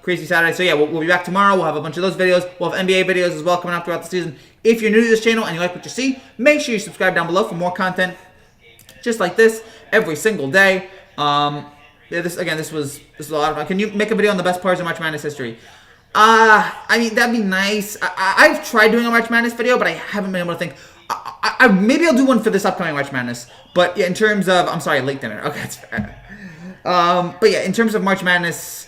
crazy Saturday. So yeah, we'll be back tomorrow. We'll have a bunch of those videos. We'll have NBA videos as well coming up throughout the season. If you're new to this channel and you like what you see, make sure you subscribe down below for more content just like this every single day. This was a lot of fun. Can you make a video on the best players in March Madness history? I mean, that'd be nice. I've tried doing a March Madness video, but I haven't been able to think. Maybe I'll do one for this upcoming March Madness. But yeah, in terms of, I'm sorry, late dinner. Okay, that's fair. But yeah, in terms of March Madness,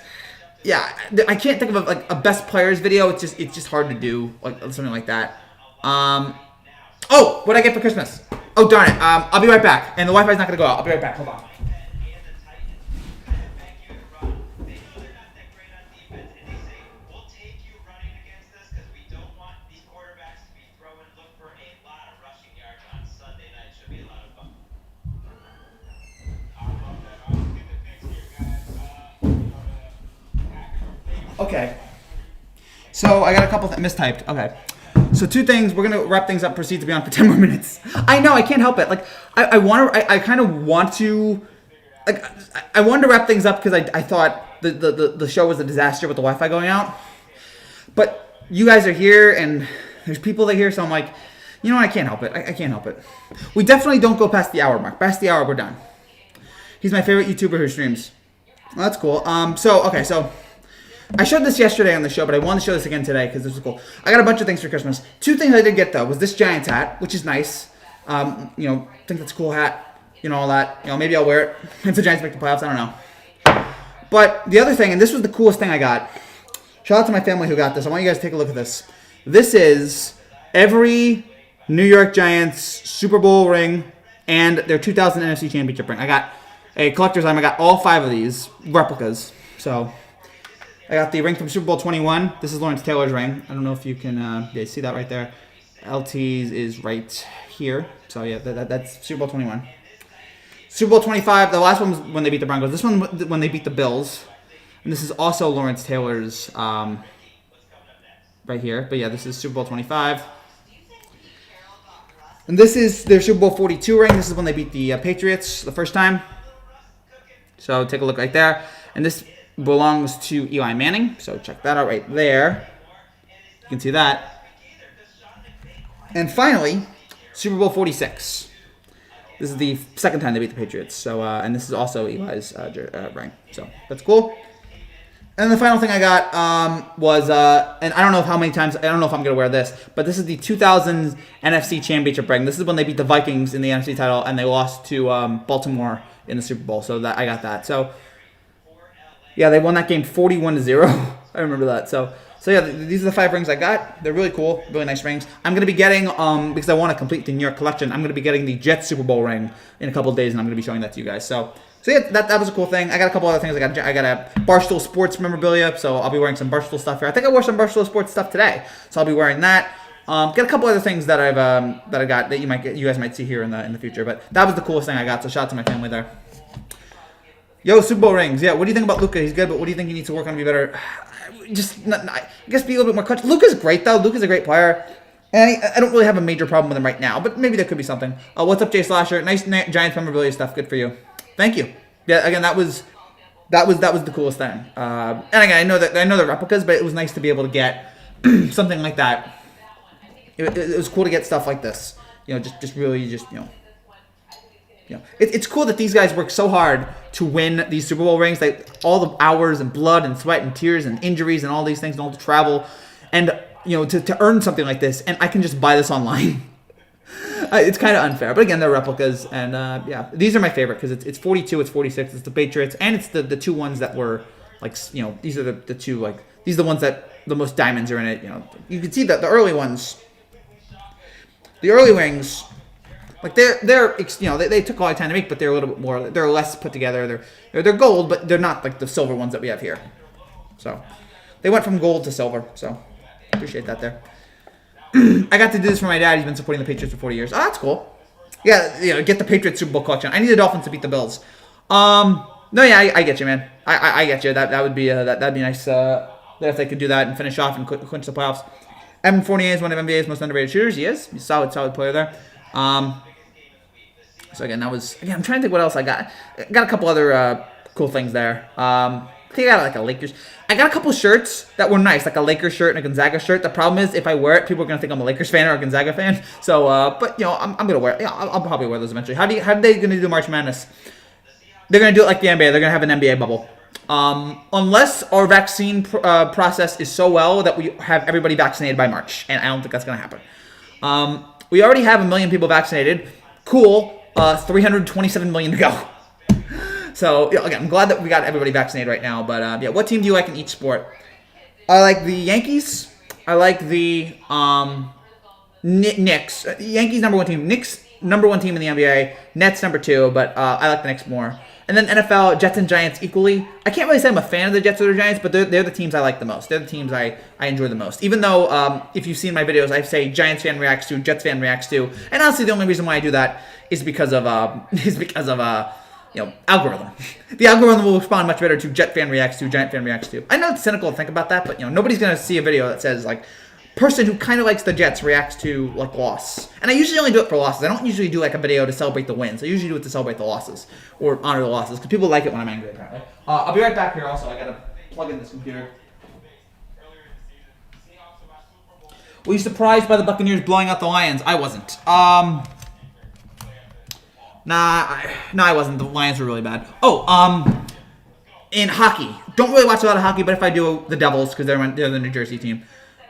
yeah, I can't think of a best players video. It's just hard to do something like that. Oh, what did I get for Christmas? Oh darn it! I'll be right back, and the Wi-Fi's not gonna go out. I'll be right back. Hold on. Okay. So I got a couple mistyped. Okay. So two things. We're gonna wrap things up. Proceed to be on for 10 more minutes. I know. I can't help it. Like I kind of want to. Like I wanted to wrap things up because I thought the show was a disaster with the Wi-Fi going out. But you guys are here and there's people that are here, so I'm like, you know what? I can't help it. I can't help it. We definitely don't go past the hour mark. Past the hour, we're done. He's my favorite YouTuber who streams. Well, that's cool. So I showed this yesterday on the show, but I wanted to show this again today because this was cool. I got a bunch of things for Christmas. Two things I did get though was this Giants hat, which is nice. Think that's a cool hat. All that. Maybe I'll wear it if the Giants make the playoffs. I don't know. But the other thing, and this was the coolest thing I got. Shout out to my family who got this. I want you guys to take a look at this. This is every New York Giants Super Bowl ring and their 2000 NFC Championship ring. I got a collector's item. I got all 5 of these replicas. So I got the ring from Super Bowl 21. This is Lawrence Taylor's ring. I don't know if you can see that right there. LT's is right here. So yeah, that's Super Bowl 21. Super Bowl 25, the last one was when they beat the Broncos. This one when they beat the Bills. And this is also Lawrence Taylor's right here. But yeah, this is Super Bowl 25. And this is their Super Bowl 42 ring. This is when they beat the Patriots the first time. So take a look right there. And this belongs to Eli Manning. So check that out right there. You can see that. And finally, Super Bowl 46. This is the second time they beat the Patriots. So, and this is also Eli's ring. So that's cool. And the final thing I got was, and I don't know how many times, I don't know if I'm going to wear this, but this is the 2000 NFC Championship ring. This is when they beat the Vikings in the NFC title, and they lost to Baltimore in the Super Bowl. So I got that. So, yeah, they won that game 41-0. I remember that. So yeah, these are the 5 rings I got. They're really cool, really nice rings. I'm going to be getting, because I want to complete the New York collection, I'm going to be getting the Jets Super Bowl ring in a couple of days, and I'm going to be showing that to you guys. So yeah, that was a cool thing. I got a couple other things. I got a Barstool Sports memorabilia, so I'll be wearing some Barstool stuff here. I think I wore some Barstool Sports stuff today, so I'll be wearing that. Got a couple other things that I got that you guys might see here in the future. But that was the coolest thing I got. So shout out to my family there. Yo, Super Bowl rings. Yeah, what do you think about Luka? He's good, but what do you think he needs to work on to be better? I guess be a little bit more clutch. Luka's great though. Luka's a great player. And I don't really have a major problem with him right now, but maybe there could be something. What's up, Jay Slasher? Nice Giants memorabilia stuff. Good for you. Thank you. Yeah, again, that was the coolest thing. And again, I know the replicas, but it was nice to be able to get something like that. It was cool to get stuff like this. It's cool that these guys work so hard to win these Super Bowl rings. All the hours and blood and sweat and tears and injuries and all these things and all the travel, and to earn something like this, and I can just buy this online. It's kind of unfair, but again, they're replicas, and yeah, these are my favorite because it's 42, it's 46, it's the Patriots, and it's the two ones that were like these are the two these are the ones that the most diamonds are in it. You can see that the early ones, the early rings. They took a lot of time to make, but they're a little bit more. They're less put together. They're gold, but they're not like the silver ones that we have here. So they went from gold to silver. So appreciate that there. I got to do this for my dad. He's been supporting the Patriots for 40 years. Oh, that's cool. Yeah, get the Patriots Super Bowl collection. I need the Dolphins to beat the Bills. No, yeah, I get you, man. I get you. That would be that'd be nice. If they could do that and finish off and clinch the playoffs. Evan Fournier is one of NBA's most underrated shooters. He is. He's a solid player there. So again, I'm trying to think what else I got. I got a couple other cool things there. I think I got a Lakers. I got a couple shirts that were nice, like a Lakers shirt and a Gonzaga shirt. The problem is if I wear it, people are gonna think I'm a Lakers fan or a Gonzaga fan. So, but I'm gonna wear it. Yeah, I'll probably wear those eventually. How are they gonna do March Madness? They're gonna do it like the NBA. They're gonna have an NBA bubble. Unless our vaccine process is so well that we have everybody vaccinated by March, and I don't think that's gonna happen. We already have 1 million people vaccinated. Cool. 327 million to go. So again, I'm glad that we got everybody vaccinated right now. But yeah, what team do you like in each sport? I like the Yankees. I like the Knicks. Yankees number 1 team. Knicks number 1 team in the NBA. Nets number 2. But I like the Knicks more. And then NFL, Jets and Giants equally. I can't really say I'm a fan of the Jets or the Giants, but they're the teams I like the most. They're the teams I enjoy the most. Even though, if you've seen my videos, I say Giants fan reacts to, Jets fan reacts to. And honestly, the only reason why I do that is because of algorithm. The algorithm will respond much better to Jet fan reacts to, Giant fan reacts to. I know it's cynical to think about that, but nobody's gonna see a video that says like, person who kind of likes the Jets reacts to like loss. And I usually only do it for losses. I don't usually do like a video to celebrate the wins. I usually do it to celebrate the losses or honor the losses because people like it when I'm angry. Apparently. I'll be right back here. Also, I gotta plug in this computer. Were you surprised by the Buccaneers blowing out the Lions? I wasn't. Nah, I wasn't. The Lions were really bad. In hockey, don't really watch a lot of hockey, but if I do, the Devils, because they're the New Jersey team.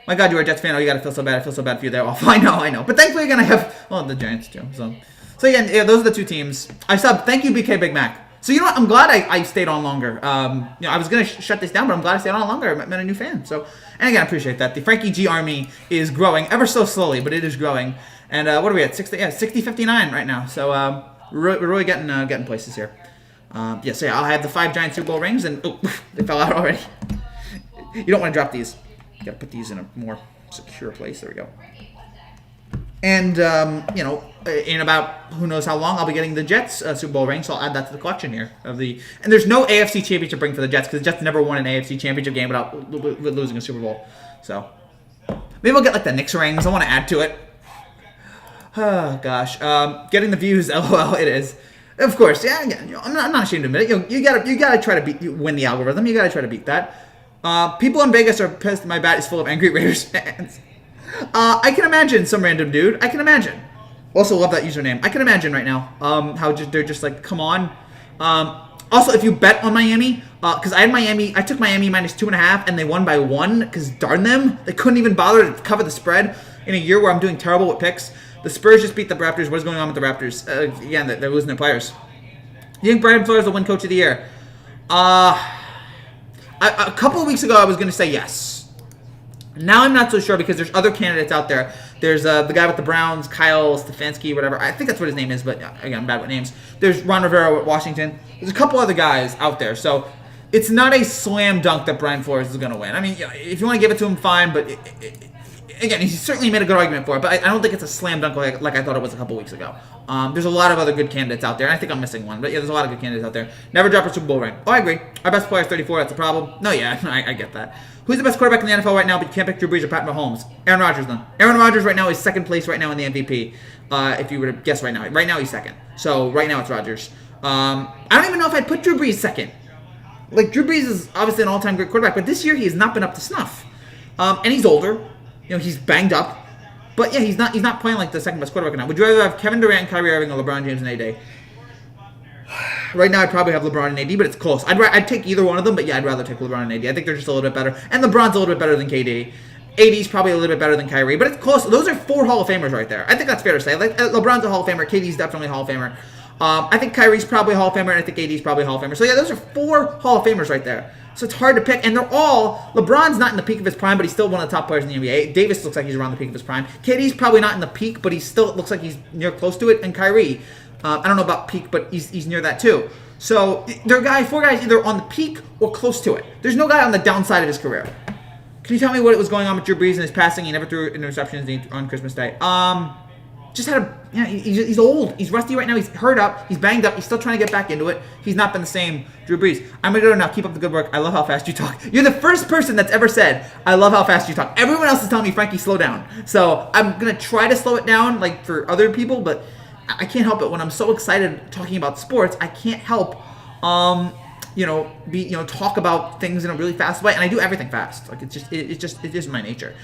My God, you're a Jets fan. Oh, you gotta feel so bad. I feel so bad for you there. Off. I know. But thankfully, again, I have the Giants too. So again, those are the two teams. I subbed. Thank you, BK Big Mac. So you know what? I'm glad I stayed on longer. I was gonna shut this down, but I'm glad I stayed on longer. I met a new fan. So, and again, I appreciate that. The Frankie G Army is growing ever so slowly, but it is growing. And what are we at? 60-59 right now. So we're really getting places here. I'll have the 5 giant Super Bowl rings, and they fell out already. You don't want to drop these. You gotta put these in a more secure place. There we go. And, in about who knows how long, I'll be getting the Jets Super Bowl ring, so I'll add that to the collection here. And there's no AFC championship ring for the Jets, because the Jets never won an AFC championship game without losing a Super Bowl. So, maybe we'll get, like, the Knicks rings. I want to add to it. Oh, gosh. Getting the views, LOL, it is. Of course, yeah, I'm not ashamed to admit it. You gotta try to win the algorithm. You gotta try to beat that. People in Vegas are pissed my bat is full of angry Raiders fans. I can imagine some random dude. I can imagine. Also love that username. I can imagine right now how they're just like, come on. Also, if you bet on Miami, because I took Miami minus 2.5, and they won by 1, because darn them. They couldn't even bother to cover the spread in a year where I'm doing terrible with picks. The Spurs just beat the Raptors. What is going on with the Raptors? Again, they're losing their players. You think Brian Flores will win Coach of the Year? A couple of weeks ago, I was going to say yes. Now I'm not so sure because there's other candidates out there. There's the guy with the Browns, Kyle Stefanski, whatever. I think that's what his name is, but again, I'm bad with names. There's Ron Rivera with Washington. There's a couple other guys out there. So it's not a slam dunk that Brian Flores is going to win. I mean, if you want to give it to him, fine. But again, he's certainly made a good argument for it. But I don't think it's a slam dunk like I thought it was a couple weeks ago. There's a lot of other good candidates out there, and I think I'm missing one. But yeah, there's a lot of good candidates out there. Never drop a Super Bowl ring. Oh, I agree. Our best player is 34. That's a problem. No, yeah, I get that. Who's the best quarterback in the NFL right now, but you can't pick Drew Brees or Pat Mahomes? Aaron Rodgers, then. Aaron Rodgers right now is second place right now in the MVP, if you were to guess right now. Right now, he's second. So right now, it's Rodgers. I don't even know if I'd put Drew Brees second. Like, Drew Brees is obviously an all-time great quarterback, but this year he has not been up to snuff. And he's older. He's banged up. But yeah, he's not playing like the second best quarterback now. Would you rather have Kevin Durant, Kyrie Irving, or LeBron James and AD? Right now, I'd probably have LeBron and AD, but it's close. I'd take either one of them, but yeah, I'd rather take LeBron and AD. I think they're just a little bit better. And LeBron's a little bit better than KD. AD's probably a little bit better than Kyrie, but it's close. Those are 4 Hall of Famers right there. I think that's fair to say. Like, LeBron's a Hall of Famer. KD's definitely a Hall of Famer. I think Kyrie's probably a Hall of Famer, and I think AD's probably a Hall of Famer. So yeah, those are 4 Hall of Famers right there. So it's hard to pick, and they're all, LeBron's not in the peak of his prime, but he's still one of the top players in the NBA. Davis looks like he's around the peak of his prime. KD's probably not in the peak, but he still looks like he's near close to it. And Kyrie, I don't know about peak, but he's near that too. So there are 4 guys either on the peak or close to it. There's no guy on the downside of his career. Can you tell me what was going on with Drew Brees and his passing? He never threw interceptions on Christmas Day. Just had he's old. He's rusty right now. He's hurt up. He's banged up. He's still trying to get back into it. He's not been the same Drew Brees. I'm going to go now. Keep up the good work. I love how fast you talk. You're the first person that's ever said, I love how fast you talk. Everyone else is telling me, Frankie, slow down. So I'm going to try to slow it down like for other people, but I can't help it. When I'm so excited talking about sports, I can't help, talk about things in a really fast way. And I do everything fast. Like it is my nature.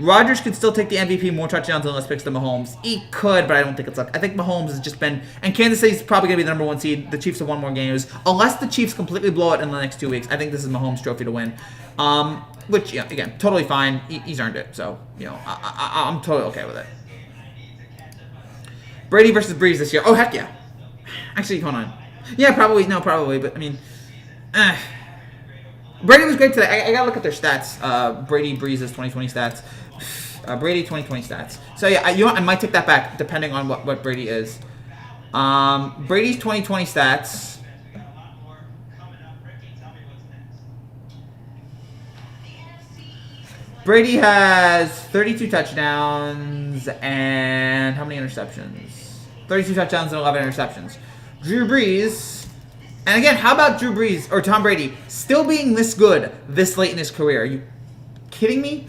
Rodgers could still take the MVP, more touchdowns and less picks than Mahomes. He could, but I don't think it's like. I think Mahomes has just been, and Kansas City's probably going to be the number 1 seed. The Chiefs have won more games. Unless the Chiefs completely blow it in the next 2 weeks, I think this is Mahomes' trophy to win. Which, again, totally fine. He's earned it. So, I'm totally okay with it. Brady versus Breeze this year. Oh, heck yeah. Actually, hold on. Yeah, probably. No, probably. But, I mean, Brady was great today. I got to look at their stats. Brady, Breeze's 2020 stats. Brady 2020 stats. So yeah, I might take that back depending on what Brady is. Brady's 2020 stats. Brady has 32 touchdowns and how many interceptions? 32 touchdowns and 11 interceptions. Drew Brees And again, how about Drew Brees or Tom Brady still being this good this late in his career? Are you kidding me?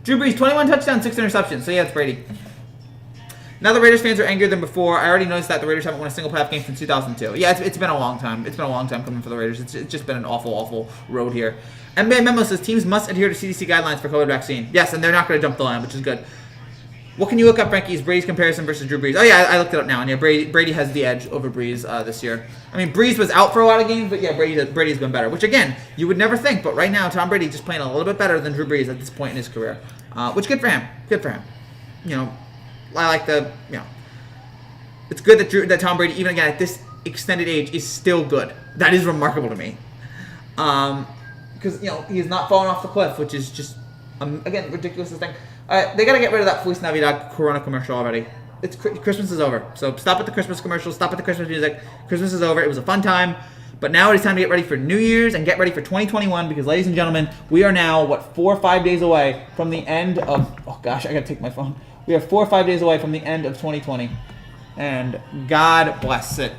Drew Brees, 21 touchdowns, 6 interceptions. So yeah, it's Brady. Now the Raiders fans are angrier than before. I already noticed that the Raiders haven't won a single playoff game since 2002. Yeah, it's been a long time. It's been a long time coming for the Raiders. It's just been an awful, awful road here. NBA Memo says teams must adhere to CDC guidelines for COVID vaccine. Yes, and they're not going to jump the line, which is good. What can you look up, Frankie? Is Brady's comparison versus Drew Brees? Oh, yeah, I looked it up now. And yeah, Brady has the edge over Brees this year. I mean, Brees was out for a lot of games, but yeah, Brady's been better. Which, again, you would never think. But right now, Tom Brady just playing a little bit better than Drew Brees at this point in his career. Which, good for him. Good for him. You know, I like the, you know. It's good that Tom Brady, even again at this extended age, is still good. That is remarkable to me. Because, you know, he is not falling off the cliff, which is just, again, ridiculous thing. They got to get rid of that Feliz Navidad Corona commercial already. Christmas is over. So stop with the Christmas commercials. Stop with the Christmas music. Christmas is over. It was a fun time. But now it is time to get ready for New Year's and get ready for 2021 because, ladies and gentlemen, we are now, 4 or 5 days away from the end of, oh gosh, I got to take my phone. We are 4 or 5 days away from the end of 2020. And God bless it.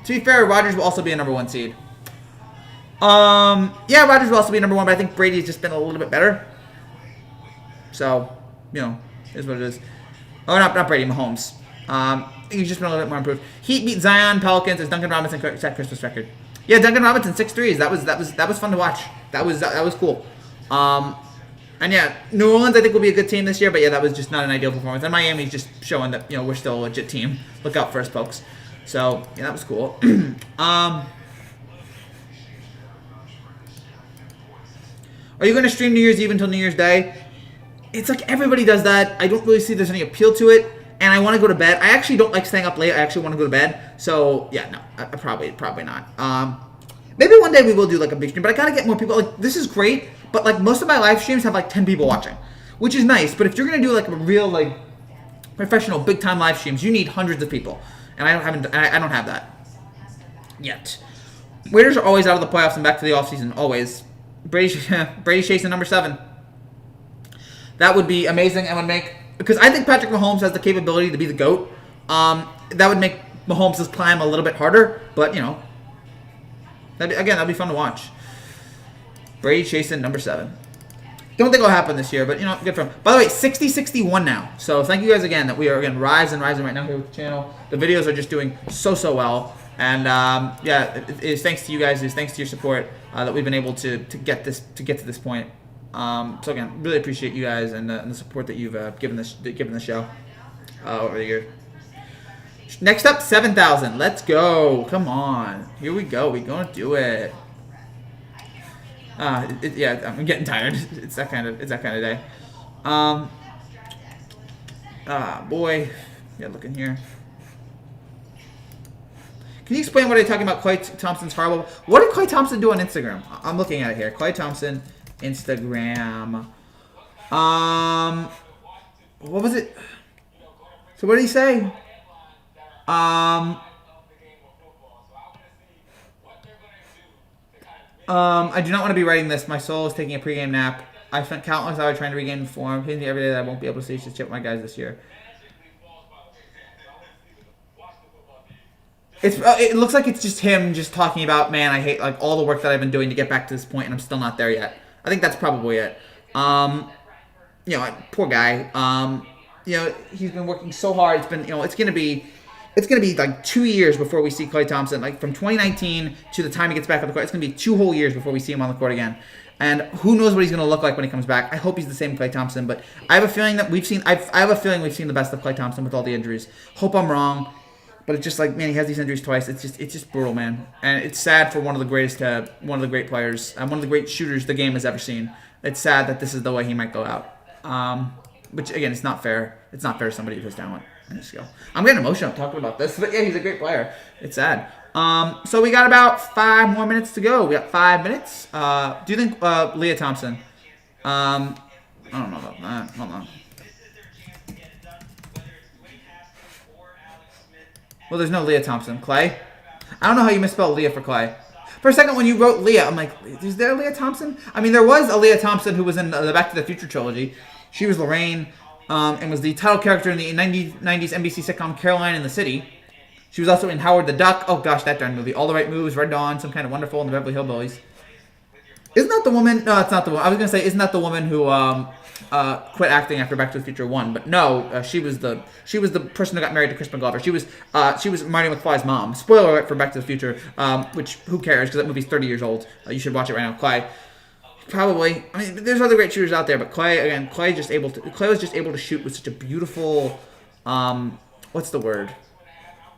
To be fair, Rodgers will also be a number 1 seed. Yeah, Rodgers will also be number 1, but I think Brady's just been a little bit better. So, you know, is what it is. Oh, not Brady, Mahomes. He's just been a little bit more improved. Heat beat Zion, Pelicans, as Duncan Robinson set Christmas record. Yeah, Duncan Robinson 6 threes. That was fun to watch. That was cool. And yeah, New Orleans I think will be a good team this year, but yeah, that was just not an ideal performance. And Miami's just showing that, you know, we're still a legit team. Look out for us, folks. So yeah, that was cool. Are you going to stream New Year's Eve until New Year's Day? It's like everybody does that. I don't really see there's any appeal to it, and I want to go to bed. I actually don't like staying up late. I actually want to go to bed. So yeah, no, probably not. Maybe one day we will do like a big stream, but I gotta get more people. Like this is great, but like most of my live streams have like 10 people watching, which is nice. But if you're gonna do like a real like professional big time live streams, you need hundreds of people, and I don't have that yet. Raiders are always out of the playoffs and back to the offseason. Always. Brady's chasing number 7. That would be amazing and would make, because I think Patrick Mahomes has the capability to be the GOAT. That would make Mahomes' climb a little bit harder, but you know, that'd be fun to watch. Brady chasing number 7. Don't think it'll happen this year, but you know, good for him. By the way, 60-61 now. So thank you guys again that we are again rising right now here with the channel. The videos are just doing so well. And yeah, it is thanks to you guys. It is thanks to your support that we've been able to get to this point. So again, really appreciate you guys and the support that you've given the show over the year. Next up, 7,000. Let's go. Come on. Here we go. We're gonna do it. Yeah, I'm getting tired. It's that kind of day. Boy. Yeah, look in here. Can you explain what I'm talking about? Clay Thompson's horrible. What did Clay Thompson do on Instagram? I'm looking at it here. Clay Thompson, Instagram. What was it? So what did he say? I do not want to be writing this. My soul is taking a pregame nap. I spent countless hours trying to regain form. Hitting me every day that I won't be able to see. Just chip my guys this year. It looks like it's just him just talking about, man, I hate like all the work that I've been doing to get back to this point, and I'm still not there yet. I think that's probably it. You know, poor guy. You know, he's been working so hard. It's been, you know, it's gonna be like 2 years before we see Clay Thompson. Like from 2019 to the time he gets back on the court, it's gonna be 2 whole years before we see him on the court again. And who knows what he's gonna look like when he comes back? I hope he's the same Clay Thompson, but I have a feeling that I have a feeling we've seen the best of Clay Thompson with all the injuries. Hope I'm wrong. But it's just like, man, he has these injuries twice. It's just brutal, man. And it's sad for one of the great players, one of the great shooters the game has ever seen. It's sad that this is the way he might go out. Which again, it's not fair. It's not fair to somebody with his talent and his skill. I'm getting emotional talking about this, but yeah, he's a great player. It's sad. So we got about 5 more minutes to go. We got 5 minutes. Do you think Leah Thompson? I don't know about that. Hold on. Well, there's no Leah Thompson. Clay? I don't know how you misspelled Leah for Clay. For a second, when you wrote Leah, I'm like, is there a Leah Thompson? I mean, there was a Leah Thompson who was in the Back to the Future trilogy. She was Lorraine and was the title character in the 90s NBC sitcom Caroline in the City. She was also in Howard the Duck. Oh gosh, that darn movie. All the Right Moves, Red Dawn, Some Kind of Wonderful, and the Beverly Hillbillies. Isn't that the woman? No, it's not the woman. I was gonna say, isn't that the woman who quit acting after Back to the Future 1? But no, she was the person who got married to Chris McGolver. She was Marty McFly's mom. Spoiler alert for Back to the Future. Which who cares? Because that movie's 30 years old. You should watch it right now. Clay. Probably. I mean, there's other great shooters out there, but Clay was just able to shoot with such a beautiful. What's the word?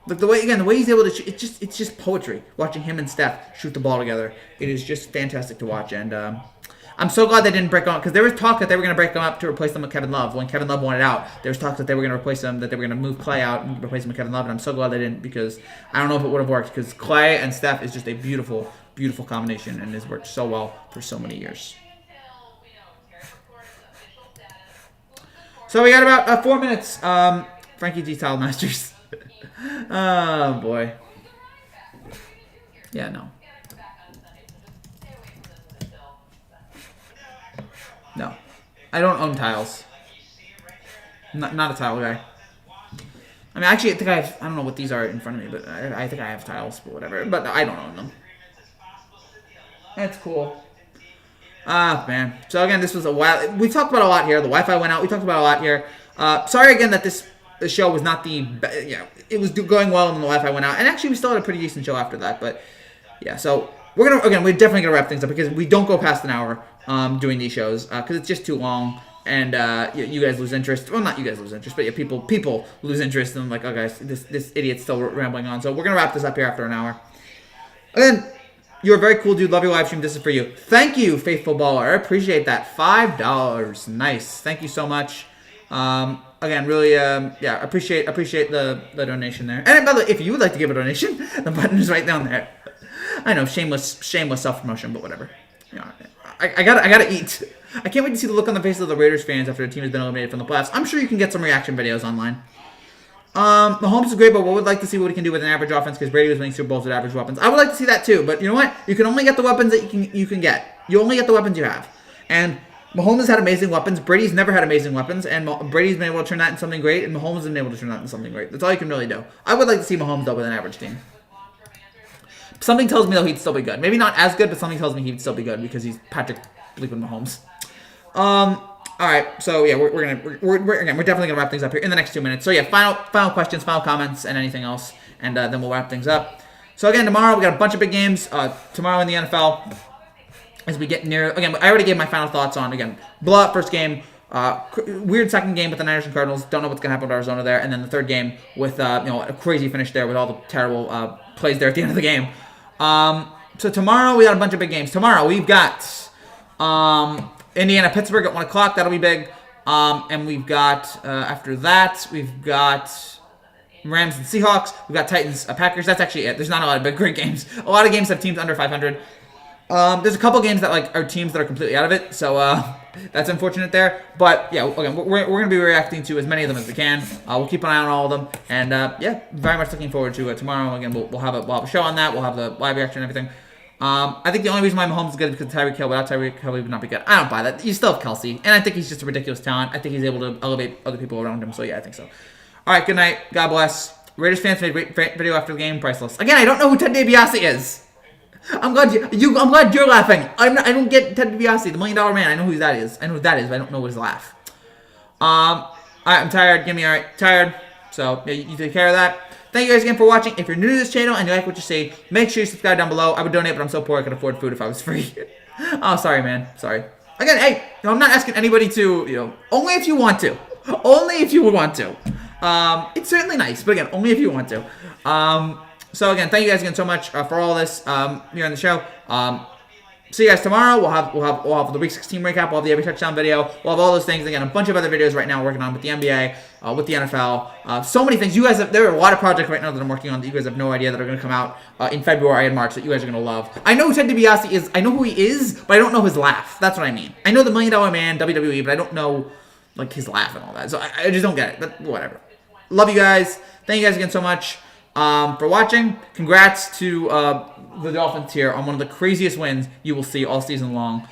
Like the way he's able to shoot, it's just poetry. Watching him and Steph shoot the ball together, it is just fantastic to watch. And I'm so glad they didn't break them up, because there was talk that they were going to break them up to replace them with Kevin Love. When Kevin Love wanted out, there was talk that they were going to replace him, that they were going to move Clay out and replace him with Kevin Love. And I'm so glad they didn't, because I don't know if it would have worked, because Clay and Steph is just a beautiful, beautiful combination and has worked so well for so many years. So we got about 4 minutes. Frankie G. Tile Masters. Oh boy. Yeah, no. No. I don't own tiles. Not a tile guy. I mean, actually, I think I don't know what these are in front of me, but I think I have tiles, but whatever. But I don't own them. That's cool. Ah, man. So again, this was a while. We talked about a lot here. The Wi-Fi went out. We talked about a lot here. Sorry again that the show was not the, it was going well and the Wi-Fi went out. And actually, we still had a pretty decent show after that. But yeah, so we're definitely gonna wrap things up, because we don't go past an hour doing these shows, because it's just too long. And you guys lose interest. Well, not you guys lose interest, but yeah, people lose interest. And I'm like, oh guys, this idiot's still rambling on. So we're gonna wrap this up here after an hour. Again, you're a very cool dude. Love your live stream. This is for you. Thank you, Faithful Baller. I appreciate that. $5. Nice. Thank you so much. Again, really, appreciate the donation there. And by the way, if you would like to give a donation, the button is right down there. I know, shameless self-promotion, but whatever. You know, I gotta eat. I can't wait to see the look on the faces of the Raiders fans after the team has been eliminated from the playoffs. I'm sure you can get some reaction videos online. Mahomes is great, but we would like to see what he can do with an average offense, because Brady was winning Super Bowls with average weapons. I would like to see that too, but you know what? You can only get the weapons that you can get. You only get the weapons you have. And Mahomes has had amazing weapons. Brady's never had amazing weapons, and Brady's been able to turn that into something great, and Mahomes has been able to turn that into something great. That's all you can really do. I would like to see Mahomes, though, with an average team. Something tells me, though, he'd still be good. Maybe not as good, but something tells me he'd still be good, because he's Patrick bleeping Mahomes. All right, so yeah, we're definitely gonna wrap things up here in the next 2 minutes. So yeah, final questions, final comments, and anything else, and then we'll wrap things up. So again, tomorrow we got a bunch of big games. Tomorrow in the NFL, as we get near. Again, I already gave my final thoughts on blowout first game, weird second game with the Niners and Cardinals. Don't know what's gonna happen with Arizona there, and then the third game with a crazy finish there with all the terrible plays there at the end of the game. So tomorrow we got a bunch of big games. Tomorrow we've got Indiana, Pittsburgh at 1 o'clock. That'll be big. And we've got, after that, we've got Rams and Seahawks. We've got Titans, Packers. That's actually it. There's not a lot of big, great games. A lot of games have teams under 500. There's a couple games that are teams that are completely out of it. So that's unfortunate there. But yeah, again, we're going to be reacting to as many of them as we can. We'll keep an eye on all of them. And yeah, very much looking forward to tomorrow. Again, we'll have a show on that. We'll have the live reaction and everything. I think the only reason why Mahomes is good is because Tyreek Hill. Without Tyreek Hill, he would not be good. I don't buy that. You still have Kelsey, and I think he's just a ridiculous talent. I think he's able to elevate other people around him. So yeah, I think so. All right, good night. God bless. Raiders fans made a great video after the game. Priceless. Again, I don't know who Ted DiBiase is. I'm glad you're laughing. I don't get Ted DiBiase, the $1 Million Man. I know who that is. I know who that is, but I don't know his laugh. All right, I'm tired. Give me tired. So yeah, you take care of that. Thank you guys again for watching. If you're new to this channel and you like what you see, make sure you subscribe down below. I would donate, but I'm so poor I could afford food if I was free. Oh, sorry, man. Sorry. Again, hey, I'm not asking anybody to, only if you want to. Only if you would want to. It's certainly nice, but again, only if you want to. So again, thank you guys again so much for all this here on the show. See you guys tomorrow. We'll have the Week 16 recap. We'll have the every touchdown video. We'll have all those things. Again, a bunch of other videos right now working on with the NBA, with the NFL. So many things. You guys there are a lot of projects right now that I'm working on that you guys have no idea that are going to come out in February and March that you guys are going to love. I know who Ted DiBiase is. I know who he is, but I don't know his laugh. That's what I mean. I know the $1 Million Man, WWE, but I don't know his laugh and all that. So I just don't get it. But whatever. Love you guys. Thank you guys again so much for watching. Congrats to the Dolphins here on one of the craziest wins you will see all season long.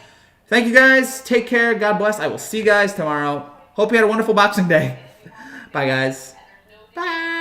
Thank you guys. Take care. God bless. I will see you guys tomorrow. Hope you had a wonderful Boxing Day. Bye, guys.